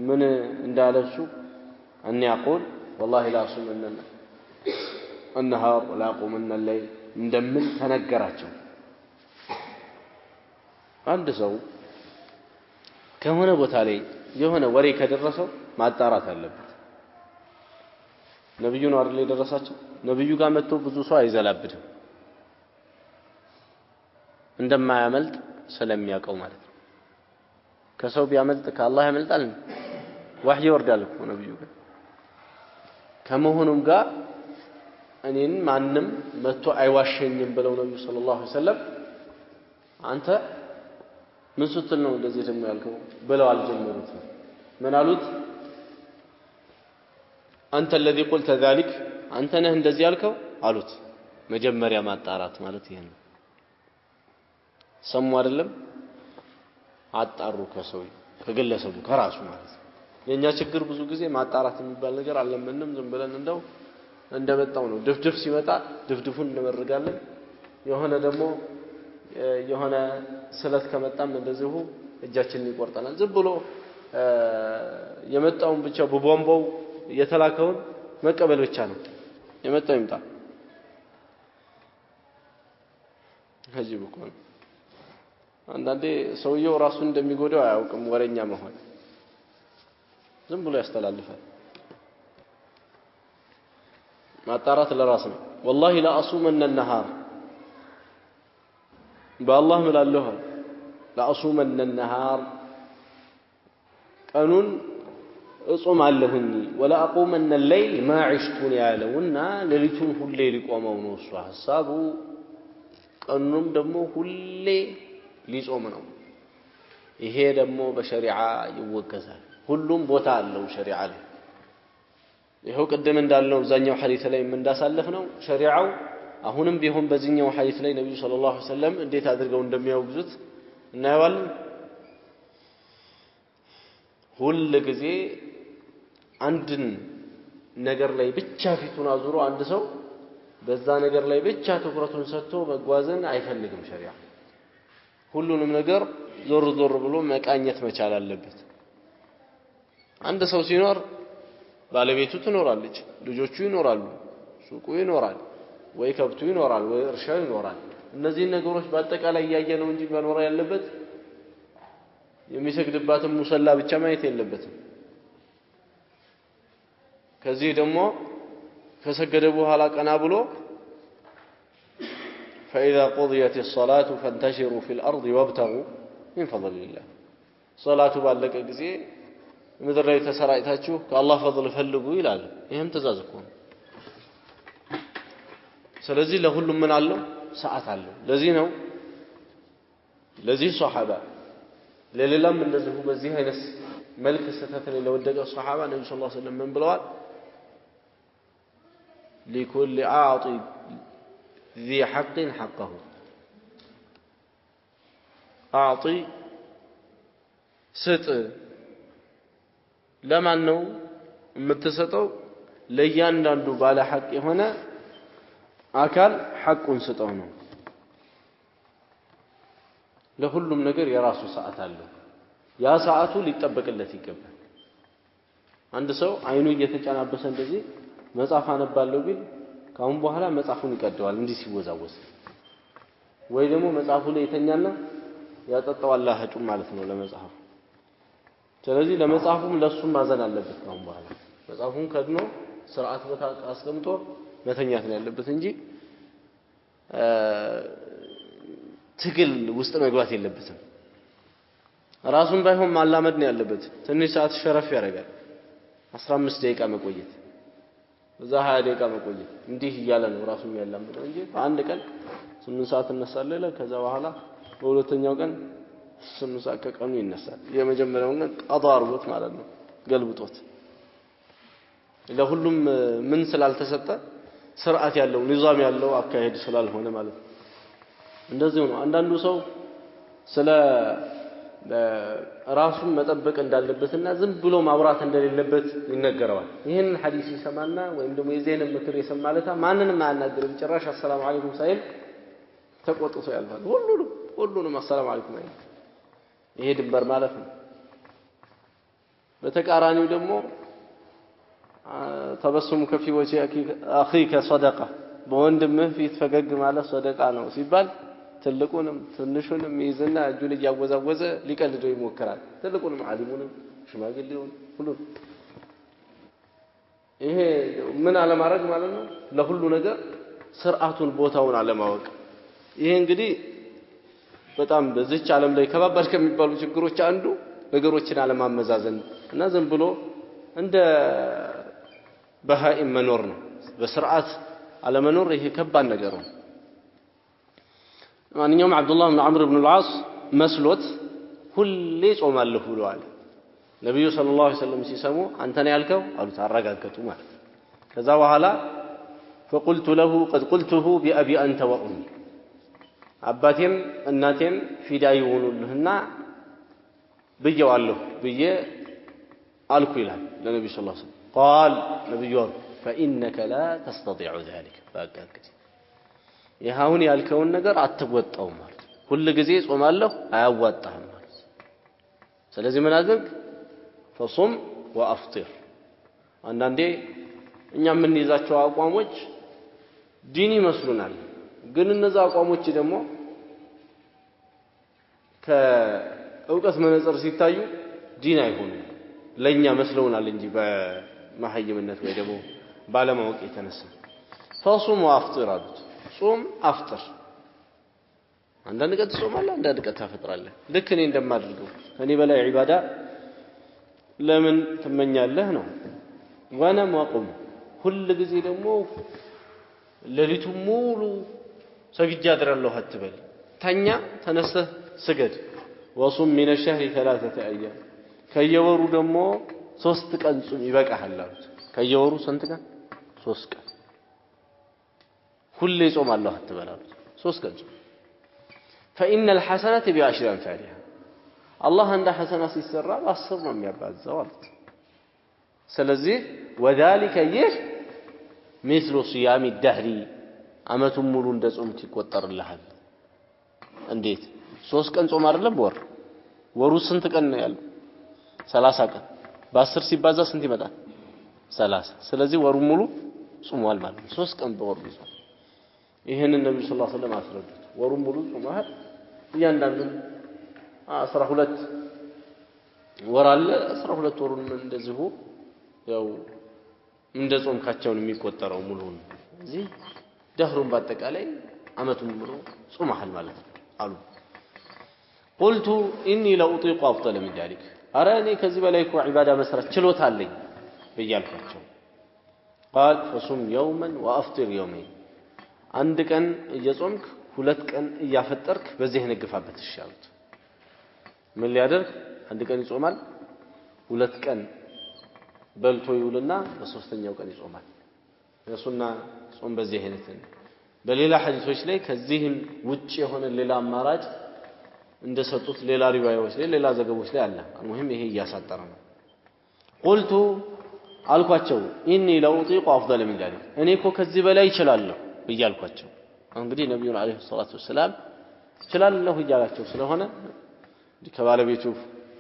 ምን እንዳለሱ أن يقول والله لا أصومن النهار ولا أقومن الليل እንደምን ተነገራቸው አንድ ሰው ከሆነ ቦታ ላይ የሆነ ወሬ ከደረሰው ማጣራት አለበት ነብዩ ነው አይደል የደረሳቸው ነብዩ ጋር መጥቶ ብዙ ሰው አይዘላብድም እንደማያመልጥ ስለሚያውቀው ማለት ነው ከሰው ቢያመልጥ ከአላህ ያመልጣል ወህይ ይወርዳል እኮ ነብዩ ጋር ከመሆኑም ጋር እኔን ማንም መጥቶ አይዋሸኝም ብለው ነብዩ ሰለላሁ ዐለይሂ ወሰለም አንተ ምን ስትል ነው እንደዚህ ደግሞ ያልከው ብለው አልጀመሩት ምን አሉት አንተ الذي قلت ذلك አንተ ነህ እንደዚህ ያልከው አሉት መጀመሪያ ማጣራት ማለት ይሄ ነው ሰሙ አይደለም አጣሩ ከሰው ከግለሰቡ ከራሱ ማለት የኛ ችግር ብዙ ጊዜ ማጣራት የሚባል ነገር አለምንም ዝም ብለን እንደመጣው ነው ድፍድፍ ሲመጣ ድፍድፉን እንመርጋለን የሆነ ደግሞ የሆነ ስለት ከመጣም እንደዚሁ እጃችንን ይቆርጠናል ዝም ብሎ የመጣውን ብቻ በቦምባው የተላከውን መቀበል ብቻ ነው የመጣው ይምጣ ከዚህ በኩል አንዳንዴ ሰውየው ራሱን እንደሚጎዳው አያውቅም ወሬኛ መሆን ዝም ብሎ ያስተላልፋል ማጣራት ለራስ ነው والله لا اصومن النهار بالله ملالله لا اصومن النهار ቀኑን እጾማለሁኝ ولا اقومن الليل ما عشتون ያለውና ሌሊቱን ሁሌ ሊቆመው ነው እሱ ሐሳቡ ቀኑም ደግሞ ሁሌ ሊጾም ነው ይሄ ደግሞ በሸሪዓ ይወገዛል ሁሉም ቦታ አለው ሸሪዓ ላይ ይሄው ቀደም እንዳልነው ዛኛው ሐዲስ ላይ እንዳሳለፍ ነው ሸሪዓው አሁንም ቢሆን በዚህኛው ሐዲስ ላይ ነብዩ ሰለላሁ ዐለይሂ ወሰለም እንዴት አድርገው እንደሚያወግዙት እናያለን ሁሉ ጊዜ አንድን ነገር ላይ ብቻ ፊቱን አዙሮ አንድ ሰው በዛ ነገር ላይ ብቻ ትኩረቱን ሰጥቶ መጓዝን አይፈልግም ሸሪዓ ሁሉንም ነገር ዞር ዞር ብሎ መቃኘት መቻል አለበት አንድ ሰው ሲኖር ባለቤቱ ትኖራለች ልጆቹ ይኖራሉ ሱቁ ይኖራል ወይ ከብቱ ይኖራል ወይ እርሻው ይኖራል እነዚህ ነገሮች በአጠቃላይ ያያየነው እንጂ መኖር ያለበት የሚሰግድባትን ሙሰላ ብቻ ማየት የለበትም ከዚህ ደግሞ ከሰገደ በኋላ ቀና ብሎ فإذا قضيت الصلاة فانتشروا في الأرض وابتغوا من فضل الله صلاة ባለቀ ጊዜ ምድር ላይ ተሰራይታችሁ ከአላህ ፈضل ፈልጉ ይላል ይሄም ትእዛዝ እኮ ነው ስለዚህ ለሁሉም ምን አለው ሰዓት አለው ለዚህ ነው ለዚህ ሱሐባ ለሌላም እንደዚሁ በዚህ አይነት መልክ ሰተተ ለወደቀ ሱሐባ ነብዩ ሰለላሁ ዐለይሂ ወሰለም ምን ብለዋል لكل عاطي ذي حق حقه أعطي سط لما أنه متسطو ليانداندو بالا حق هنا أكل حق سطونه ለሁሉም ነገር የራሱ ሰዓት አለው ያ ሰዓቱ ሊጠበቅለት ይገባል አንድ ሰው አይኑ እየተጫናበሰ እንደዚህ መጻፍ አነባለሁ ቢል ካሁን በኋላ መጻፉን ይቀደዋል እንዲህ ሲወዛወዝ ወይ ደግሞ መጻፉ ላይ የተኛና ያጠጣው አላህ ጩም ማለት ነው ለመጻፉ ስለዚህ ለመጻፉም ለሱም ማዘን አለበት ካሁን በኋላ መጻፉን ከድኖ ስርዓት ቦታ አስቀምጦ መተኛት ነው ያለበት እንጂ ትግል ውስጥ መግባት የለበትም ራሱን ባይሆን ማላመድ ነው ያለበት ትንሽ ሰዓት ሸረፍ ያደርጋል 15 ደቂቃ መቆየት እዛ 20 ደቂቃ መቆየት እንዲህ ይያለ ነው ራሱን የሚያላምደው እንጂ በአንድ ቀን 8 ሰዓት እነሳለሁ ከዛ በኋላ በሁለተኛው ቀን 8 ሰዓት ከቀኑ ይነሳል የመጀመሪያው ቀን ቀዷ አርጎት ማለት ነው ገልብጦት ለሁሉም ምን ስላልተሰጠ ስርዓት ያለው ንዛም ያለው አካሄድ ስላልሆነ ማለት ነው እንደዚህ ነው አንዳንዱ ሰው ስለ ራሱን መጠበቅ እንዳለበትና ዝም ብሎ ማብራት እንደሌለበት ይነገረዋል ይሄን ሐዲስ ይሰማና ወይም ደግሞ የዜና ምክር ይሰማለታ ማንንም አያናግርም ጭራሽ አሰላሙ አለይኩም ሳይል ተቆጥቶ ያልፋል ሁሉንም አሰላሙ አለይኩም አይል ይሄ ድንበር ማለት ነው በተቃራኒው ደግሞ ተበስሙ ከፊ ወጂ አኺከ ሰደቃ በወንድምህ ፊት ፈገግ ማለት ሰደቃ ነው ሲባል ትልቁንም ትንሹንም ይዝና እጁን ያወዛወዘ ሊቀልደው ይሞክራል ትልቁንም ዓሊሙንም ሽማግሌውን ሁሉ ይሄ ምን አለማድረግ ማለት ነው ለሁሉ ነገር ስርዓቱን ቦታውን አለማወቅ ይሄ እንግዲህ በጣም በዚች ዓለም ላይ ከባባድ ከሚባሉ ችግሮች አንዱ ነገሮችን አለማመዛዘን እና ዝም ብሎ እንደ በሃኢም መኖር ነው በስርዓት አለመኖር ይሄ ከባድ ነገር ነው ማንኛውም አብዱላህ ኢብኑ ዐምር ኢብኑ አልዓስ መስሎት ሁሌ ጾማለሁ ብለዋል ነብዩ ሰለላሁ ዐለይሂ ወሰለም ሲሰሙ አንተ ነው ያልከው አሉት አረጋገጡ ማለት ከዛ በኋላ فقلت له قد قلته بأبي أنت وأمي አባቴም እናቴም ፊዳ ይሆኑልህና ብየዋለሁ ብዬ አልኩ ይላል ለነብዩ ሰለላሁ ዐለይሂ ወሰለም قال ነብዩ فإنك لا تستطيع ذلك فأكد ይሄውን ያልከውን ነገር አትወጣው ማለት ሁሉ ጊዜ ጾማለሁ አያዋጣህም ማለት ስለዚህ ምን አድርግ فصم وافطر አንዳንዴ እኛ ምን ይዛቸው አቋሞች ዲን ይመስሉናል ግን እነዛ አቋሞች ደግሞ ከእውቀት መነጽር ሲታዩ ዲን አይሆኑም ለኛ መስለውናል እንጂ በመሐይምነት ወይ ደግሞ ባለማወቅ የተነሳ فصم وافطر አሉት ጾም አፍጥር አንዳንድ ቀን ጾማለህ አንዳንድ ቀን ታፈጥራለህ ልክ እኔ እንደማደርገው ከኔ በላይ ዒባዳ ለምን ትመኛለህ ነው ወነም ወቁም ሁሉ ጊዜ ደግሞ ለሊቱ ሙሉ ሰግጄ አድራለሁ አትበል ተኛ ተነስተህ ስገድ ወሱም من الشهر 3 ايام ከየወሩ ደግሞ 3 ቀን ጾም ይበቃሃል አሉት ከየወሩ ስንት ቀን 3 ቀን ሁሌ ጾማለሁ አትበላሉት 3 ቀን فإن الحسنات بعشر أمثالها الله عند حسنات ሲሰራ በ10 ነው የሚያባዛው አሉት ስለዚህ وذلك ይህ مثل صيام الدهر አመቱን ሙሉ እንደ ጾምክ ይቆጠርልሃል እንዴት 3 ቀን ጾም አይደለም ወሩ ስንት ቀን ነው ያለው 30 ቀን በ10 ሲባዛ ስንት ይመጣል 30 ስለዚህ ወሩ ሙሉ ጾሟል ማለት ነው 3 ቀን በወር ይጾም ይሄንን ነብዩ ሰለላሁ ዐለይሂ ወሰለም አስረዱት ወሩን ሙሉ ጾመሃል እያንዳንዱን 12 ወር አለ 12 ወሩን እንደዚሁ ያው እንደ ጾምካቸውን የሚቆጠረው ሙሉውን እዚህ ደህሩን በአጠቃላይ አመቱን ሙሉ ጾመሃል ማለት ነው አሉ قلت اني لا اطيق افضل من ذلك اراني ከዚህ በላይ እኮ ዒባዳ መስራት ችሎታ አለኝ በያልኳቸው قال فصم يوما وافطر يومين አንድ ቀን እየጾምክ ሁለት ቀን እያፈጠርክ በዚህ ንግፋበት ይሻሉት ምን ሊያደርግ አንድ ቀን ይጾማል ሁለት ቀን በልቶ ይውልና በሶስተኛው ቀን ይጾማል የሱና ጾም በዚህ አይነት በሌላ ሐዲሶች ላይ ከዚህም ውጪ የሆነ ሌላ አማራጭ እንደሰጡት ሌላ ሪዋያዎች ላይ ሌላ ዘገቦች ላይ አለ المهم ይሄ ያሳጠረ ነው قلت አልኳቸው اني لا اطيق افضل من ذلك እኔ እኮ ከዚህ በላይ ይችላልሁ በያልኳቸው እንግዲህ ነብዩ አለይሂ ሰላቱ ወሰለም ይችላልሁ ይያላቸው ስለሆነ ከባለቤቱ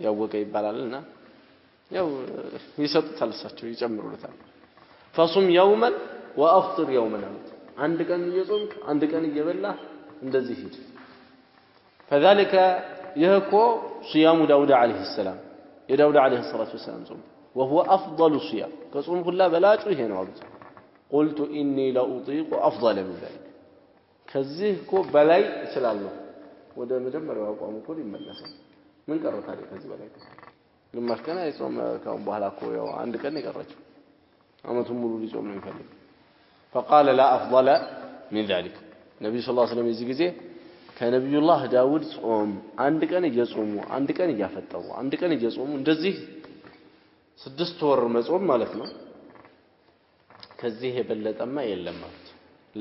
ያወቀ ይባላልና ያው ይሰጡታል እሳቸው ይጨምሩታል فصم يوما وافطر يوما አንድ ቀን እየጾምክ አንድ ቀን እየበላህ እንደዚህ ሂድ فذلك يهكو صيام داود عليه السلام يا داود عليه الصلاه والسلام صوم وهو افضل الصيام كصوم كله بلاچو ይሄ ነው አሉት قلت اني لا اطيق افضل من ذلك ከዚህ እኮ በላይ እችላለሁ ወደ መጀመሪያው አቋም እኮ ይመለሳል ምን ቀረ ታዲያ ከዚህ በላይ ግማሽ ቀን አይጾም ካሁን በኋላ እኮ ያው አንድ ቀን ይቀራቸው አመቱን ሙሉ ሊጾም ነው የሚፈልግ فقال لا افضل من ذلك ነብዩ ሰለላሁ ዐለይሂ ወሰለም እዚህ ጊዜ ከነብዩላህ ዳውድ ጾም አንድ ቀን እየጾሙ አንድ ቀን እያፈጠሩ አንድ ቀን እየጾሙ እንደዚህ 6 ወር መጾም ማለት ነው ከዚህ የበለጠማ የለም ማለት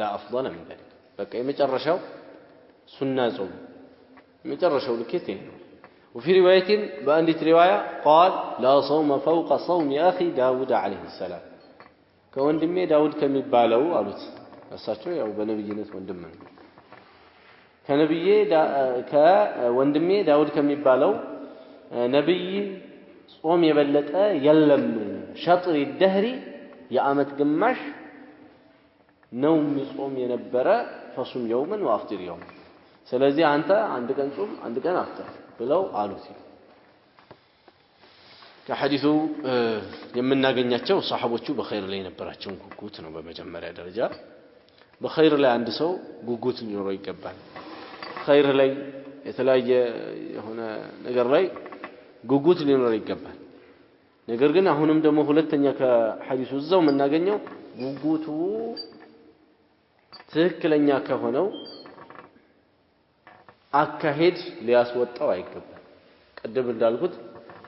لا افضل من ذلك በቃ የመጨረሻው ሱና ጾም የመጨረሻው ልኬት ነው وفي روايه በአንዲት روايه قال لا صوم فوق صوم اخي داود عليه السلام ከወንድሜ ዳውድ ከሚባለው አሉት እሳቸው ያው በነብይነት ወንድም ነው ከወንድሜ ዳውድ ከሚባለው ነብይ ጾም የበለጠ የለም ሸጥር الدهر የአመት ግማሽ ነው የሚጾም የነበረ ፈሱም يوما وافطر يوم ስለዚህ አንተ አንድ ቀን ጾም አንድ ቀን አፍጥር ብለው አሉት ከሐዲሱ የምናገኛቸው ሰሃቦቹ በኸይር ላይ ነበራቸው ጉጉት ነው በመጀመሪያ ደረጃ በኸይር ላይ አንድ ሰው ጉጉት ሊኖረው ይገባል ኸይር ላይ የተለያየ የሆነ ነገር ላይ ጉጉት ሊኖረው ይገባል ነገር ግን አሁንም ደግሞ ሁለተኛ ከሐዲሱ እዛው የምናገኘው ጉጉቱ ትክክለኛ ከሆነው አካሄድ ሊያስወጣው አይገባም ቀደም እንዳልኩት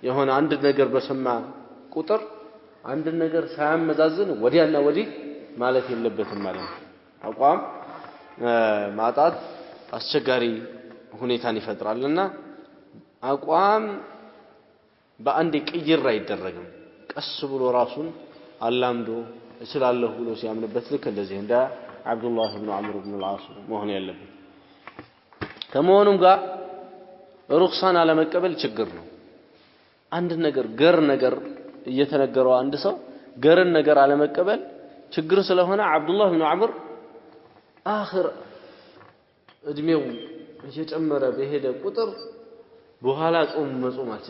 የሆነ አንድ ነገር በሰማ ቁጥር አንድ ነገር ሳያመዛዝን ወዲያና ወዲህ ማለት የለበትም ማለት ነው አቋም ማጣት አስቸጋሪ ሁኔታን ይፈጥራልና አቋም በአንድ ቅይር አይደረግም ቀስ ብሎ ራሱን አላምዶ እችላለሁ ብሎ ሲያምንበት ልክ እንደዚህ እንደ አብዱላህ ኢብኑ ዐምር ኢብኑ አልዓስ መሆን ያለበት ከመሆኑም ጋር ሩክሳን አለመቀበል ችግር ነው አንድ ነገር ገር ነገር እየተነገረው አንድ ሰው ገርን ነገር አለመቀበል ችግር ስለሆነ አብዱላህ ኢብኑ ዐምር አኺር እድሜው እየጨመረ በሄደ ቁጥር በኋላ ጾም መጾማች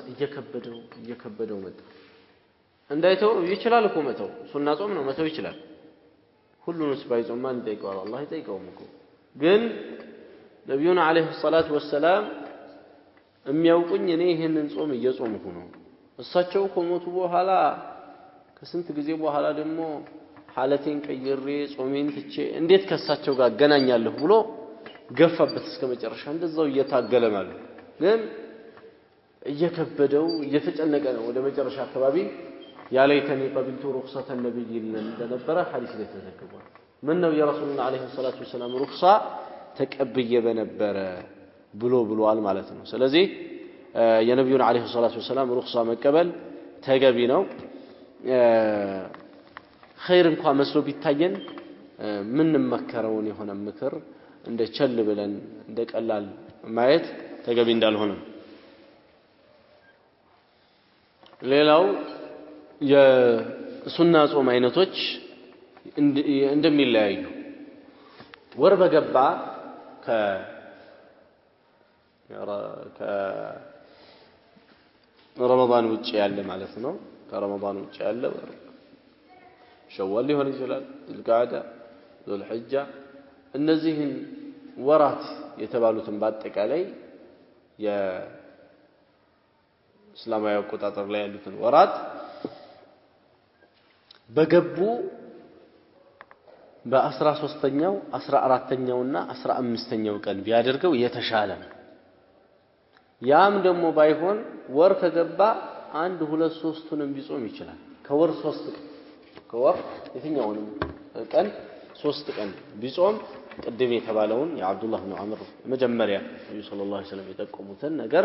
እየከበደው መጣ እንዳይተው ይችላል እኮ መተው ሱና ጾም ነው መተው ይችላል ሁሉንስ ባይጾም ማን ይጠይቀዋል አላህ ይጠይቀውም እኮ ግን ነብዩና አለይሂ ሰላቱ ወሰለም የሚያውቁኝ እኔ ይሄንን ጾም እየጾምኩ ነው እሳቸው ከሞቱ በኋላ ከስንት ጊዜ በኋላ ደግሞ ሐለቴን ቀይሬ ጾሜን ትቼ እንዴት ከሳቸው ጋር አገናኛለሁ ብሎ ገፋበት እስከመጨረሻ እንደዛው እየታገለ ማለት ግን እየከበደው እየተጨነቀ ነው ወደ መጨረሻ አካባቢ ያለይተኒ ቀብልቱ ሩክሰተ ነብይ እንደነበረ ሐዲስ ላይ ተዘግቧል ምን ነው የረሱልና አለይሂ ሰላቱ ወሰለም ሩክሳ ተቀብዬ በነበረ ብሏል ማለት ነው ስለዚህ የነብዩን አለይሂ ሰላቱ ወሰለም ሩክሳ መቀበል ተገቢ ነው ኸይር እንኳን መስሎ ቢታየን ምን መከረውን የሆነ ምክር እንደ ቸል ብለን እንደ ቀላል ማየት ተገቢ እንዳልሆነ ሌላው የሱና ጾም አይነቶች እንደሚለያዩ ወር በገባ ከረመዳን ውጪ ያለ ማለት ነው ከረመዳን ውጪ ያለ ወር ሸዋል ሊሆን ይችላል ዙልቃዕዳ ዙልሒጃ እነዚህን ወራት የተባሉትን በአጠቃላይ የእስላማዊ አቆጣጠር ላይ ያሉትን ወራት በገቡ በ13ኛው 14ኛውና 15ኛው ቀን ቢያደርገው የተሻለ ነው ያም ደግሞ ባይሆን ወር ከገባ 1 2 3ቱንም ቢጾም ይችላል ከወር 3 ቀን ከወር የትኛውንም ቀን 3 ቀን ቢጾም ቅድም የተባለውን የአብዱላህ ኢብኑ ዐምር መጀመሪያ ነብዩ ሰለላሁ ዐለይሂ ወሰለም የጠቆሙትን ነገር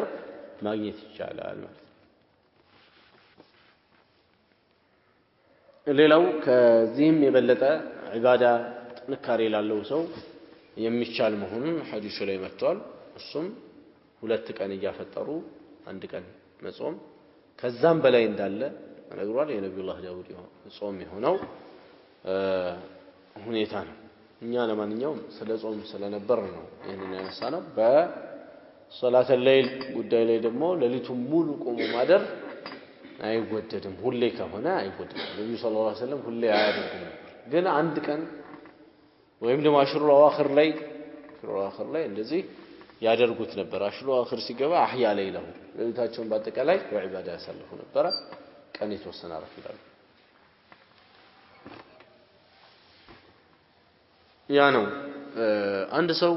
ማግኘት ይቻላል ማለት ሌላው ከዚህም የበለጠ ዒባዳ ጥንካሬ ላለው ሰው የሚቻል መሆኑን ሐዲሱ ላይ መጥቷል እሱም 2 ቀን እያፈጠሩ 1 ቀን መጾም ከዛም በላይ እንዳለ ነግሯል የነብዩላህ ዳውድ ጾም የሆነው ሁኔታ ነው እኛ ለማንኛውም ስለ ጾም ስለነበር ነው ይሄንን ያነሳነው በሶላተ ሌሊት ጉዳይ ላይ ደግሞ ሌሊቱን ሙሉ ቆሞ ማደር አይወደድም ሁሌ ከሆነ አይወደድም ነብዩ ሰለላሁ ዐለይሂ ወሰለም ሁሌ አያደርጉም ግን 1 ቀን ወይም ደግሞ አሽሩል አዋኺር ላይ እንደዚህ ያደርጉት ነበር አሽሩል አዋኺር ሲገባ አህያ ሌሊታው ሌሊታቸውን በአጠቃላይ በዒባዳ ያሳልፉ ነበር ቀን የተወሰነ አረፍ ይላሉ ያ ነው አንድ ሰው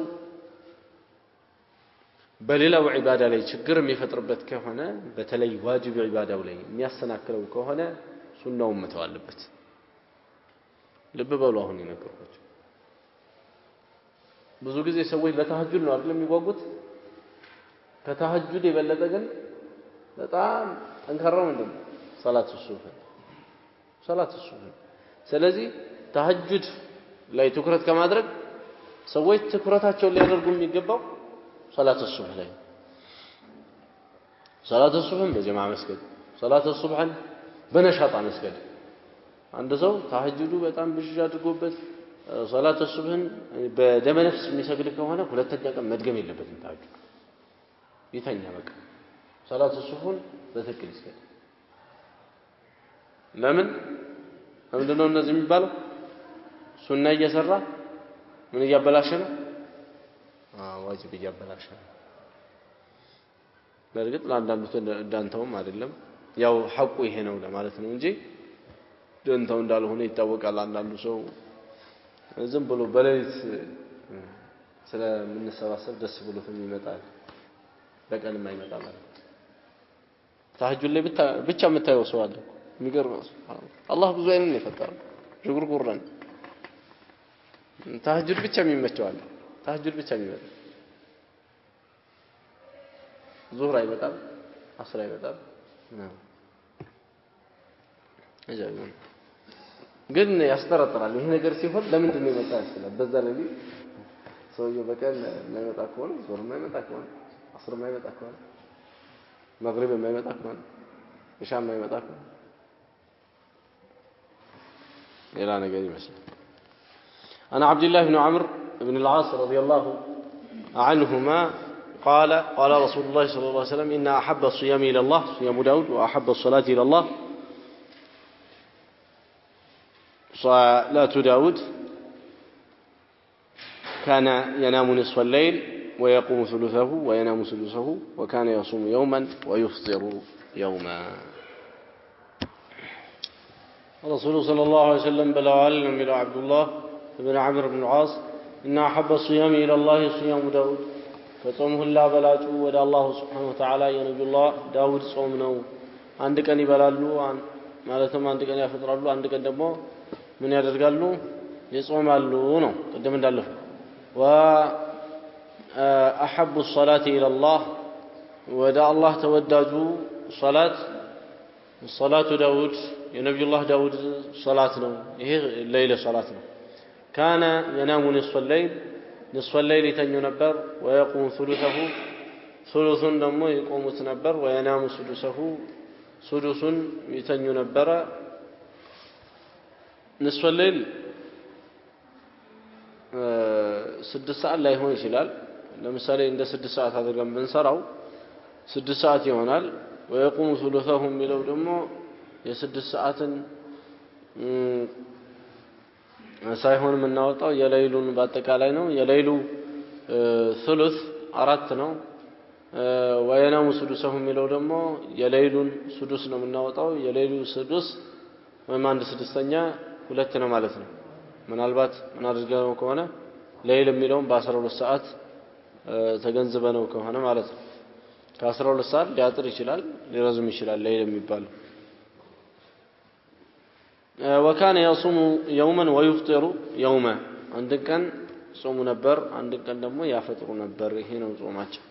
በሌላው ዒባዳ ላይ ችግር የሚፈጥርበት ከሆነ በተለይ ዋጅብ ዒባዳው ላይ የሚያሰናክለው ከሆነ ሱናውን መተው አለበት ልብ በሉ አሁን የነገርኳችሁ ብዙ ጊዜ ሰዎች ለተሐጁድ ነው አይደል የሚጓጉት ከተሐጁድ የበለጠ ግን በጣም ጠንካራው ምንድነው ሰላት ሱብህ ስለዚህ ተሐጁድ ላይ ትኩረት ከማድረግ ሰዎች ትኩረታቸውን ሊያደርጉ የሚገባው ሰላት ሱብህ ላይ ሰላት ሱብህን በጀማዓ መስገድ ሰላት ሱብህን በነሻጣ መስገድ አንድ ሰው ተሐጁዱ በጣም ብዥ አድርጎበት ሰላት ሱብህን በደመ ነፍስ የሚሰግድ ከሆነ ሁለተኛ ቀን መድገም የለበትም ተሐጁድ ይተኛ በቃ ሰላት ሱብህን በትክክል ይስገድ ለምን ምንድነው እነዚህ የሚባለው ሱና እየሰራ ምን እያበላሸ ነው ዋጅብ እያበላሸ ነው በርግጥ ለአንዳንዱ ዳንተውም አይደለም ያው ሐቁ ይሄ ነው ለማለት ነው እንጂ ዳንተው እንዳልሆነ ይታወቃል አንዳንዱ ሰው ዝም ብሎ በሌሊት ስለምንሰባሰብ ደስ ብሎትም ይመጣል በቀን የማይመጣ ማለት ተሐጁድ ላይ ብቻ የምታየው ሰው አለ የሚገርም አላህ ብዙ አይነት ነው የፈጠረው ጅጉርጉረን ተሐጁድ ብቻ የሚመቸው አለ ተሐጁድ ብቻ የሚመጣ ዙህር አይመጣም አስር አይመጣም አጃኢብ ግን ያስጠረጥራል ይሄ ነገር ሲሆን ለምንድን ነው የመጣ ያስላል በዛ ላይ ሰውየው በቀን የማይመጣ ከሆነ ዙህር የማይመጣ ከሆነ አስር የማይመጣ ከሆነ መግሪብ የማይመጣ ከሆነ ኢሻ የማይመጣ ከሆነ ሌላ ነገር ይመስላል أنا عبد الله بن عمرو بن العاص رضي الله عنهما قال رسول الله صلى الله عليه وسلم إن أحب الصيام إلى الله صيام داود وأحب الصلاة إلى الله صلاة داود كان ينام نصف الليل ويقوم ثلثه وينام ثلثه وكان يصوم يوما ويفطر يوما الرسول صلى الله عليه وسلم بلغ إلى عبد الله بن عمرو بن العاص إن أحب الصيام إلى الله صيام داود فصومه الله بلاجو ودى الله سبحانه وتعالى ينبي الله داود صومناه عندك أن يبلالو مالتهم عندك أن يفطرالو عندك أن دمو من يدرقالو يصومالو نو قدم دالو وأحب الصلاة إلى الله ودى الله توداجو صلاة داود ينبي الله داود صلاتنا هي الليلة صلاتنا كان ينام نصف الليل يتنو نبر ويقوم ثلث دمو يقوم تنبر وينام سدس يتنو نبر نصف الليل 6 ساعات لا يهون ይችላል ለምሳሌ እንደ 6 ሰዓት አድርገን ብንሰራው 6 ሰዓት ይሆናል ويقوم ثلثه የሚለው ደግሞ የ6 ሰዓትን ሳይሆን የምናወጣው የሌሊቱን በአጠቃላይ ነው የሌሊቱ ثلث 4 ነው وينام سدسه የሚለው ደግሞ የሌሊቱን ስዱስ ነው የምናወጣው የሌሊቱ ስዱስ ወይም አንድ ስድስተኛ 2 ነው ማለት ነው ምናልባት ምን አድርገው ከሆነ ሌሊት የሚለውን በ12 ሰዓት ተገንዝበነው ከሆነ ማለት ነው ከ12 ሰዓት ሊያጥር ይችላል ሊረዝም ይችላል ሌሊት የሚባለው وكان يصوم يوما ويفطر يوما عند كان صوم نبر عند كان ደግሞ ያፈጥሩ ነበር ይሄ ነው ጾማቸው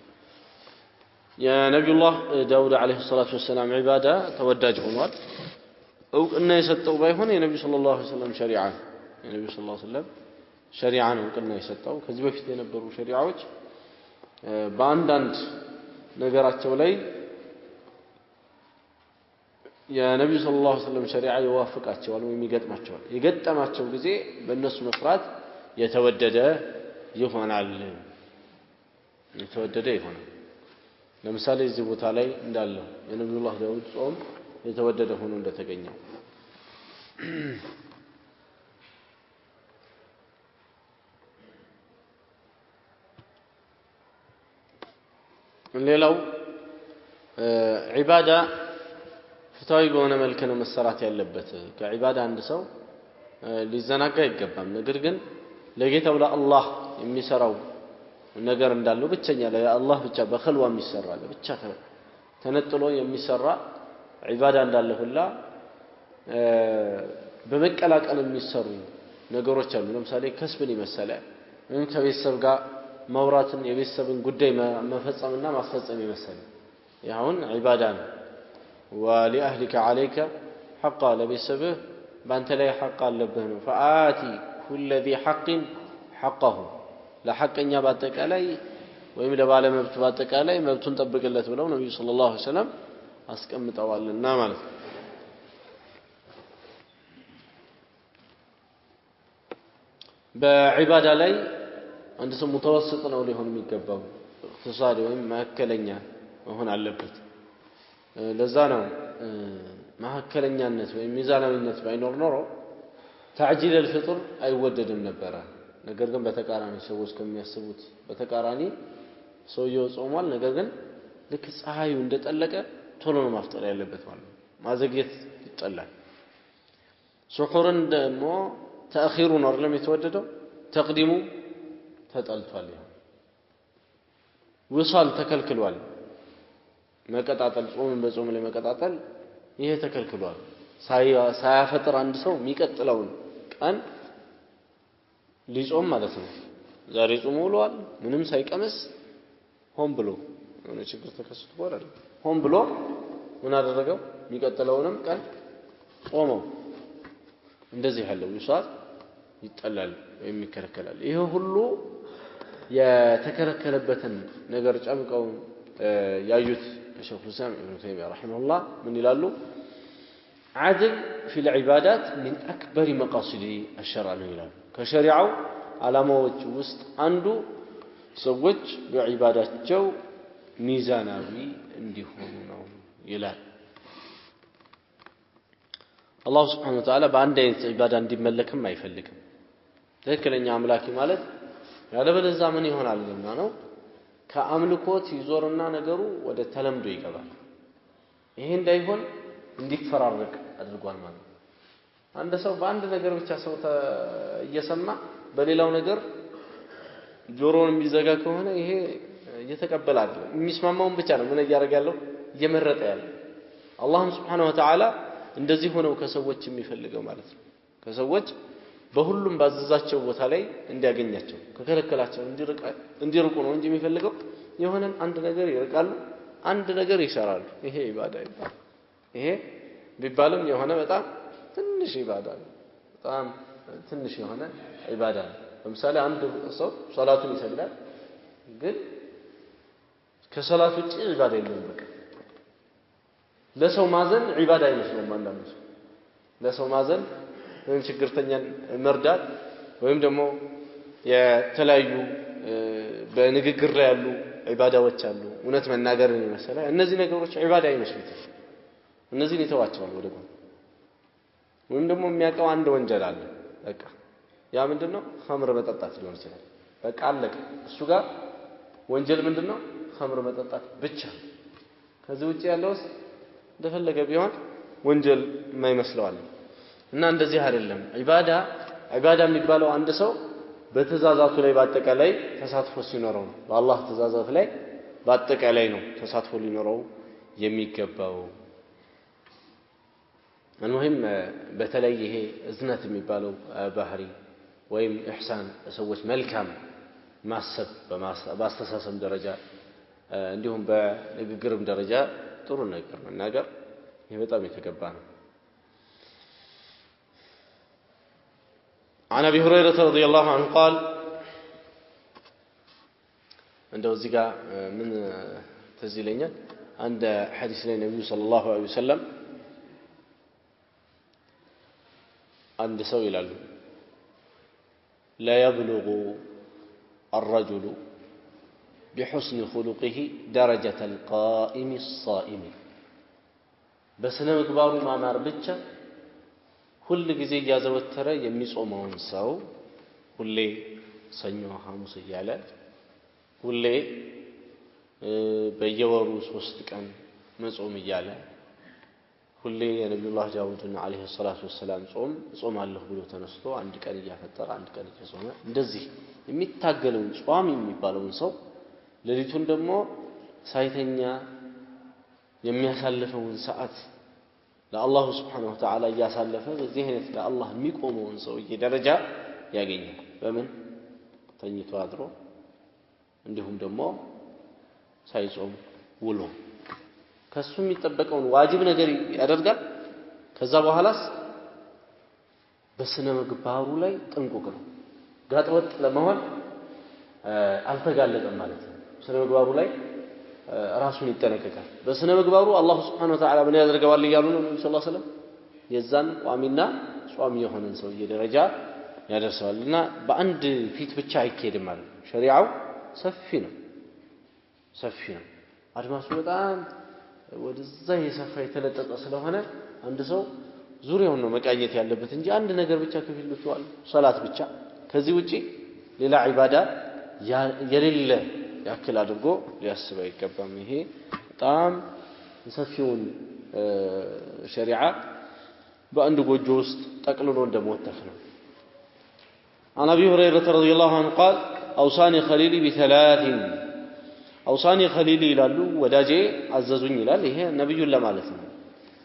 የነብዩ الله داود عليه الصلاه والسلام عباده ተወዳጅ ሆኗል እውቅና የሰጠው ባይሆን የነብዩ ሰለላሁ ዐለይሂ ወሰለም ሸሪዓ የነብዩ ሰለላሁ ዐለይሂ ወሰለም ሸሪዓ ነው እውቅና የሰጠው ከዚህ በፊት የነበሩ ሸሪዓዎች በአንዳንድ ነገራቸው ላይ የነብዩ ሰለላሁ ዐለይሂ ወሰለም ሸሪዓ ይዋፍቃቸዋል ወይ ይገጥማቸዋል የገጠማቸው ጊዜ በእነሱ መስራት የተወደደ ይሆናል ለምሳሌ እዚህ ቦታ ላይ እንዳለው የነብዩላህ ዳውድ ጾም የተወደደ ሆኖ እንደተገኘው ሌላው ዒባዳ ፍታዊ በሆነ መልኩ ነው መሰራት ያለበት ከዒባዳ አንድ ሰው ሊዘናጋ አይገባም ነገር ግን ለጌታው ለአላህ የሚሰራው ነገር እንዳለው ብቻኛ ለአላህ ብቻ በخلዋ የሚሰራ ብቻ ተነጥሎ የሚሰራ ዒባዳ እንዳለ ሁላ በመቀላቀል የሚሰሩ ነገሮች አሉ ለምሳሌ ከስብን ይመሰለ ከቤተሰብ ጋር ማውራትን የቤተሰብን ጉዳይ መፈጸምና ማስፈጸም ይመሰለ ያውን ዒባዳ ነው ወለአህሊከ عليك حقا ለቤተሰብህ ባንተ ላይ ሐቅ አለብህ ነው فآتي كل ذي حق حقه ለሐቀኛ ባጠቃላይ ወይም ለባለ መብት ባጠቃላይ መብቱን ጠብቅለት ብለው ነብዩ ሰለላሁ ዐለይሂ ወሰለም አስቀምጠዋልና ማለት ነው በዒባዳ ላይ አንድ ሰው ሙተወስጥ ነው ሊሆን የሚገባው እክትሳድ ወይም ማከለኛ መሆን አለበት ለዛ ነው ማከለኛነት ወይም ሚዛናዊነት ባይኖር ኖሮ تعجيل الفطر አይወደድም ነበር ነገር ግን በተቃራኒ ሰዎች ከሚያስቡት በተቃራኒ ሰውየው ጾሟል ነገር ግን ልክ ፀሐዩ እንደጠለቀ ቶሎ ነው ማፍጠር ያለበት ማለት ነው ማዘግየት ይጠላል ሱሑርን ደግሞ ተአኺሩ ነው አይደለም የተወደደው ተቅዲሙ ተጠልቷል ወሳል ተከልክሏል መቀጣጠል ጾምን በጾም ላይ መቀጣጠል ይሄ ተከልክሏል ሳያፈጥር አንድ ሰው የሚቀጥለውን ቀን ሊጾም ማለት ነው ዛሬ ጾም ውሏል ምንም ሳይቀመስ ሆን ብሎ የሆነ ችግር ተከስቶ ወራል ሆን ብሎ ምን አደረገው የሚቀጥለውንም ቀን ጾመው እንደዚህ ያለው ይሳል ይጠላል ወይም ይከለከላል ይሄ ሁሉ የተከለከለበትን ነገር ጨምቀው ያዩት ሸይኹ ኢስላም ኢብኑ ተይሚያ ረሂመሁላህ ምን ይላሉ عدل في العبادات من أكبر مقاصد الشرع ይላሉ ከሸሪዓው ዓላማዎች ውስጥ አንዱ ሰዎች በዒባዳቸው ሚዛናዊ እንዲሆኑ ነው ይላል አላህ Subhanahu Wa Ta'ala በአንድ አይነት ዒባዳ እንዲመለክም አይፈልግም ትክክለኛ አምላኪ ማለት ያለበለዚያ ምን ይሆናልና ነው ከአምልኮት ይዞርና ነገሩ ወደ ተለምዶ ይገባል ይሄ እንዳይሆን እንዲፈራረቅ አድርጓል ማለት አንድ ሰው በአንድ ነገር ብቻ ሰው እየሰማ በሌላው ነገር ጆሮውን የሚዘጋ ከሆነ ይሄ እየተቀበለ አይደለም የሚስማማውን ብቻ ነው ምን ያደርግ ያለው እየመረጠ ያለው አላህ Subhanahu Wa Ta'ala እንደዚህ ሆነው ከሰዎች የሚፈልገው ማለት ነው ከሰዎች በሁሉም ባዘዛቸው ቦታ ላይ እንዲያገኛቸው ከከለከላቸው እንዲርቁ ነው እንጂ የሚፈልገው የሆነ አንድ ነገር ይርቃሉ አንድ ነገር ይሰራሉ ይሄ ኢባዳ ይባላል ይሄ ቢባልም የሆነ በጣም ትንሽ ኢባዳ ነው በጣም ትንሽ የሆነ ኢባዳ ነው ለምሳሌ አንድ ሰው ሶላቱን ይሰግዳል ግን ከሶላት ውጪ ኢባዳ የለውም በቃ ለሰው ማዘን ኢባዳ አይመስልም አንዳንዱ ለሰው ማዘን ወይም ችግርተኛን መርዳት ወይም ደግሞ የተለያዩ በንግግር ላይ ያሉ ኢባዳዎች አሉ እውነት መናገርን መሰለ እነዚህ ነገሮች ኢባዳ አይመስሉትም እነዚህን ይተዋቸዋል ወደ ጎን ወይም ደግሞ የሚያቀው አንድ ወንጀል አለ በቃ ያ ምንድነው ኸምር መጠጣት ሊሆን ይችላል በቃ አለቀ እሱ ጋር ወንጀል ምንድነው ኸምር መጠጣት ብቻ ከዚህ ውጪ ያለው እንደፈለገ ቢሆን ወንጀል የማይመስለው አለ እና እንደዚህ አይደለም ኢባዳ የሚባለው አንድ ሰው በትእዛዛቱ ላይ በአጠቃላይ ተሳትፎ ሲኖረው ነው በአላህ ትእዛዛት ላይ በአጠቃላይ ነው ተሳትፎ ሊኖረው የሚገባው المهم በተለይ ይሄ እዝነት የሚባለው ባህሪ ወይም ኢህሳን ሰዎች መልካም ማሰብ በማስተሳሰብ ደረጃ እንዲሁም በንግግርም ደረጃ ጥሩ ነገር መናገር ይሄ በጣም የተገባ ነው عن ابي هريره رضي الله عنه قال እንደው እዚህ ጋር ምን ትዝ ይለኛል አንድ ሐዲስ ላይ ነብዩ ሰለላሁ ዐለይሂ ወሰለም አንድ ሰው ይላሉ لا يبلغ الرجل بحسن خلقه درجة القائم الصائم በስነ ምግባሩ ማማር ብቻ ሁሉ ጊዜ ያዘወተረ የሚጾመውን ሰው ሁሌ ሰኞ ሐሙስ እያለ ሁሌ በየወሩ 3 ቀን መጾም እያለ ሁሌ የነብዩላህ ዳውድን አለይሂ ሰላቱ ወሰለም ጾማለሁ ብሎ ተነስቶ አንድ ቀን እያፈጠረ አንድ ቀን እየጾመ እንደዚህ የሚታገለው ጾም የሚባለውን ሰው ለሊቱን ደግሞ ሳይተኛ የሚያሳልፈውን ሰዓት ለአላሁ ስብሓነሁ ወተዓላ እያሳለፈ በዚህ አይነት ለአላህ የሚቆመውን ሰውዬ ደረጃ ያገኛል። በምን ተኝቶ አድሮ እንዲሁም ደግሞ ሳይጾም ውሎ ከሱ የሚጠበቀውን ዋጅብ ነገር ያደርጋል። ከዛ በኋላስ በስነ ምግባሩ ላይ ጥንቁቅ ነው። ጋጠወጥ ለመሆን አልተጋለጠም ማለት ነው። ስነ ምግባሩ ላይ ራሱን ይጠነቀቃል። በስነ ምግባሩ አላህ Subhanahu Wa Ta'ala ምን ያደርገዋል ይያሉ ነው ነብዩ ሰለላሁ ዐለይሂ ወሰለም የዛን ቋሚና ጿሚ የሆነን ሰውዬ ደረጃ ያደርሰዋልና በአንድ ፊት ብቻ አይኬድም ማለት ነው። ሸሪዓው ሰፊ ነው። አድማሱ በጣም ወደዛ የሰፋ የተለጠጠ ስለሆነ አንድ ሰው ዙሪያውን ነው መቃኘት ያለበት እንጂ አንድ ነገር ብቻ ከፊል ብቻዋል ሶላት ብቻ ከዚህ ውጪ ሌላ ዒባዳ የሌለ ያክል አድርጎ ሊያስብ አይገባም። ይሄ በጣም ሰፊውን ሸሪዓ በአንድ ጎጆ ውስጥ ጠቅልሎ እንደሞተፍ ነው። عن أبي هريرة رضي الله عنه قال أوصاني خليلي بثلاث أوصاني خليلي ይላሉ ወዳጄ አዘዙኝ ይላል። ይሄ ነብዩን ለማለት ነው።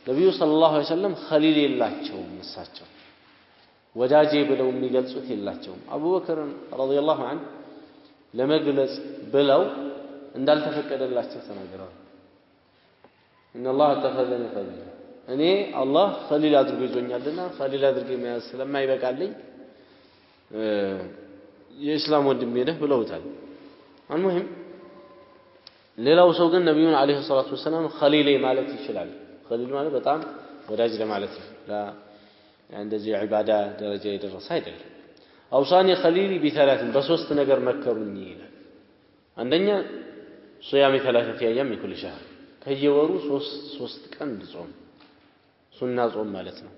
ነብዩ ሰለላሁ ዐለይሂ ወሰለም ኸሊል የላቸውም እሳቸው ወዳጄ ብለው የሚገልጹት የላቸውም። አቡበክር ረዲየላሁ ዐንሁ ለመግለጽ ብለው እንዳልተፈቀደላቸው ተናግረዋል። ኢነላህ ተኸዘኒ ኸሊል እኔ አላህ ኸሊል አድርጎ ይዞኛልና ኸሊል አድርጎ መያዝ ስለማይበቃልኝ የእስላም ወንድሜ ነህ ብለውታል። አልሙሂም ሌላው ሰው ግን ነብዩን አለይሂ ሰላቱ ወሰለም ኸሊሌ ማለት ይችላል። ኸሊል ማለት በጣም ወዳጅ ለማለት ነው። እንደዚህ ዒባዳ ደረጃ የደረሰ አይደለም። አውሳኒ ኸሊሊ ቢثلاث በሶስት ነገር መከሩኝ ይላል። አንደኛ ሶያሚ ثلاثه ايام من كل شهر ከየወሩ ሶስት ቀን ጾም ሱና ጾም ማለት ነው።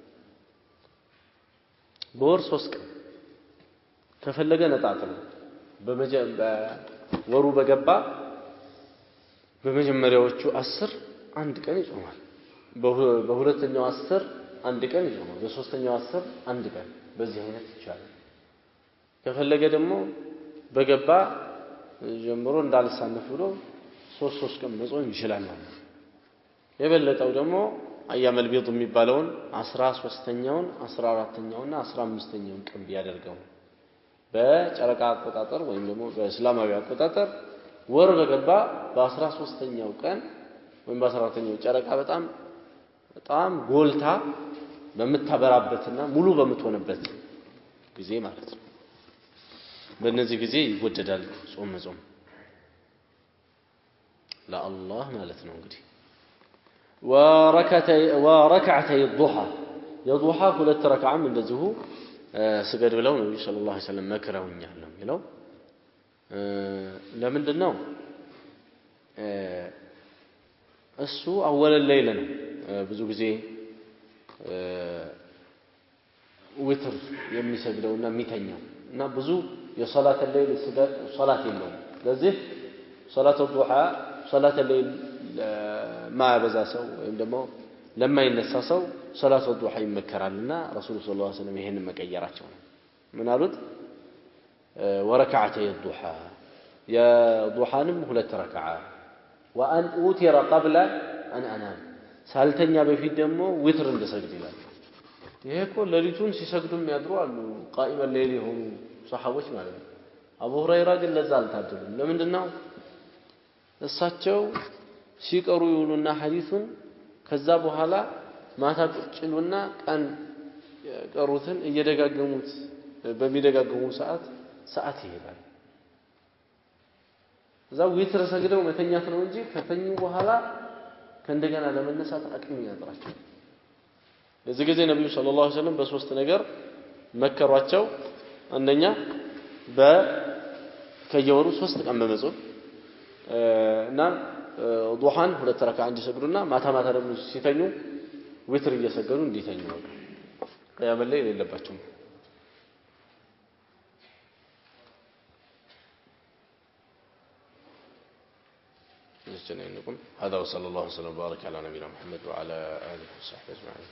በወር 3 ቀን ከፈለገ ነጣጥሎ በወሩ በገባ በመጀመሪያዎቹ 10 አንድ ቀን ይጾማል። በሁለተኛው 10 አንድ ቀን ይጾማል። በሶስተኛው 10 አንድ ቀን በዚህ አይነት ይቻላል። ከፈለገ ደግሞ በገባ ጀምሮ እንዳልሳነፍ ብሎ 3 ቀን መጾም ይችላል ማለት ነው። የበለጠው ደግሞ አያመል ቢጥ የሚባለውን 13ኛውን 14ኛውና 15ኛውን ቀን ቢያደርገው በጨረቃ አቆጣጠር ወይም ደግሞ በእስላማዊ አቆጣጠር ወር በገባ በ13ኛው ቀን ወይም በ14ኛው ጨረቃ በጣም ጎልታ በመታበራበትና ሙሉ በመትሆነበት ጊዜ ማለት ነው። በእነዚህ ጊዜ ይወደዳል ጾም መጾም ለአላህ ማለት ነው። እንግዲህ ወረከዓተይ الضحى የضحى ሁለት ረክዓም እንደዚሁ ስገድ ብለው ነብዩ ሰለላሁ ዐለይሂ ወሰለም መክረውኛል ነው የሚለው። ለምንድነው እሱ አወለ ሌሊት ነው ብዙ ጊዜ ዊትር የሚሰግደውና የሚተኛው እና ብዙ የሶላት ሌሊት ስገድ ሶላት የለውም። ለዚህ ሶላት الضحى ሶላት ሌሊት ማበዛ ሰው ወይም ደግሞ ለማይነሳ ሰው ሶላት الضحى ይመከራልና ረሱል ሰለላሁ ዐለይሂ ወሰለም ይሄንን መቀየራቸው ነው። ምን አሉት? ወረከዓተይ الضحى የضحاንም ሁለት ረክዓ وأن أوتر قبل أن أنام ሳልተኛ በፊት ደግሞ ዊትር እንደሰግድ ይላል። ይሄ እኮ ለሊቱን ሲሰግዱ የሚያድሩ አሉ ቃኢመ ሌሊት የሆኑ ሰሃቦች ማለት ነው። አቡ ሁረይራ ግን ለዛ አልታደሉም። ለምንድነው? እሳቸው ሲቀሩ ይውሉና ሐዲሱን ከዛ በኋላ ማታ ቁጭሉና ቀን ቀሩትን እየደጋገሙት በሚደጋገሙ ሰዓት ይሄዳል። እዛ ዊትር ሰግደው መተኛት ነው እንጂ ከተኙ በኋላ ከእንደገና ለመነሳት አቅም ያጥራቸው። ለዚህ ጊዜ ነብዩ ሰለላሁ ዐለይሂ ወሰለም በሶስት ነገር መከሯቸው። አንደኛ ከየወሩ 3 ቀን በመጾም እና ዱሃን ሁለት ረክዓ እንዲሰግዱና ማታ ደግሞ ሲተኙ ዊትር እየሰገዱ እንዲተኙ ነው። ቂያም ሌሊት የሌለባቸው هذا وصلى الله وسلم وبارك على نبينا محمد وعلى آله وصحبه أجمعين.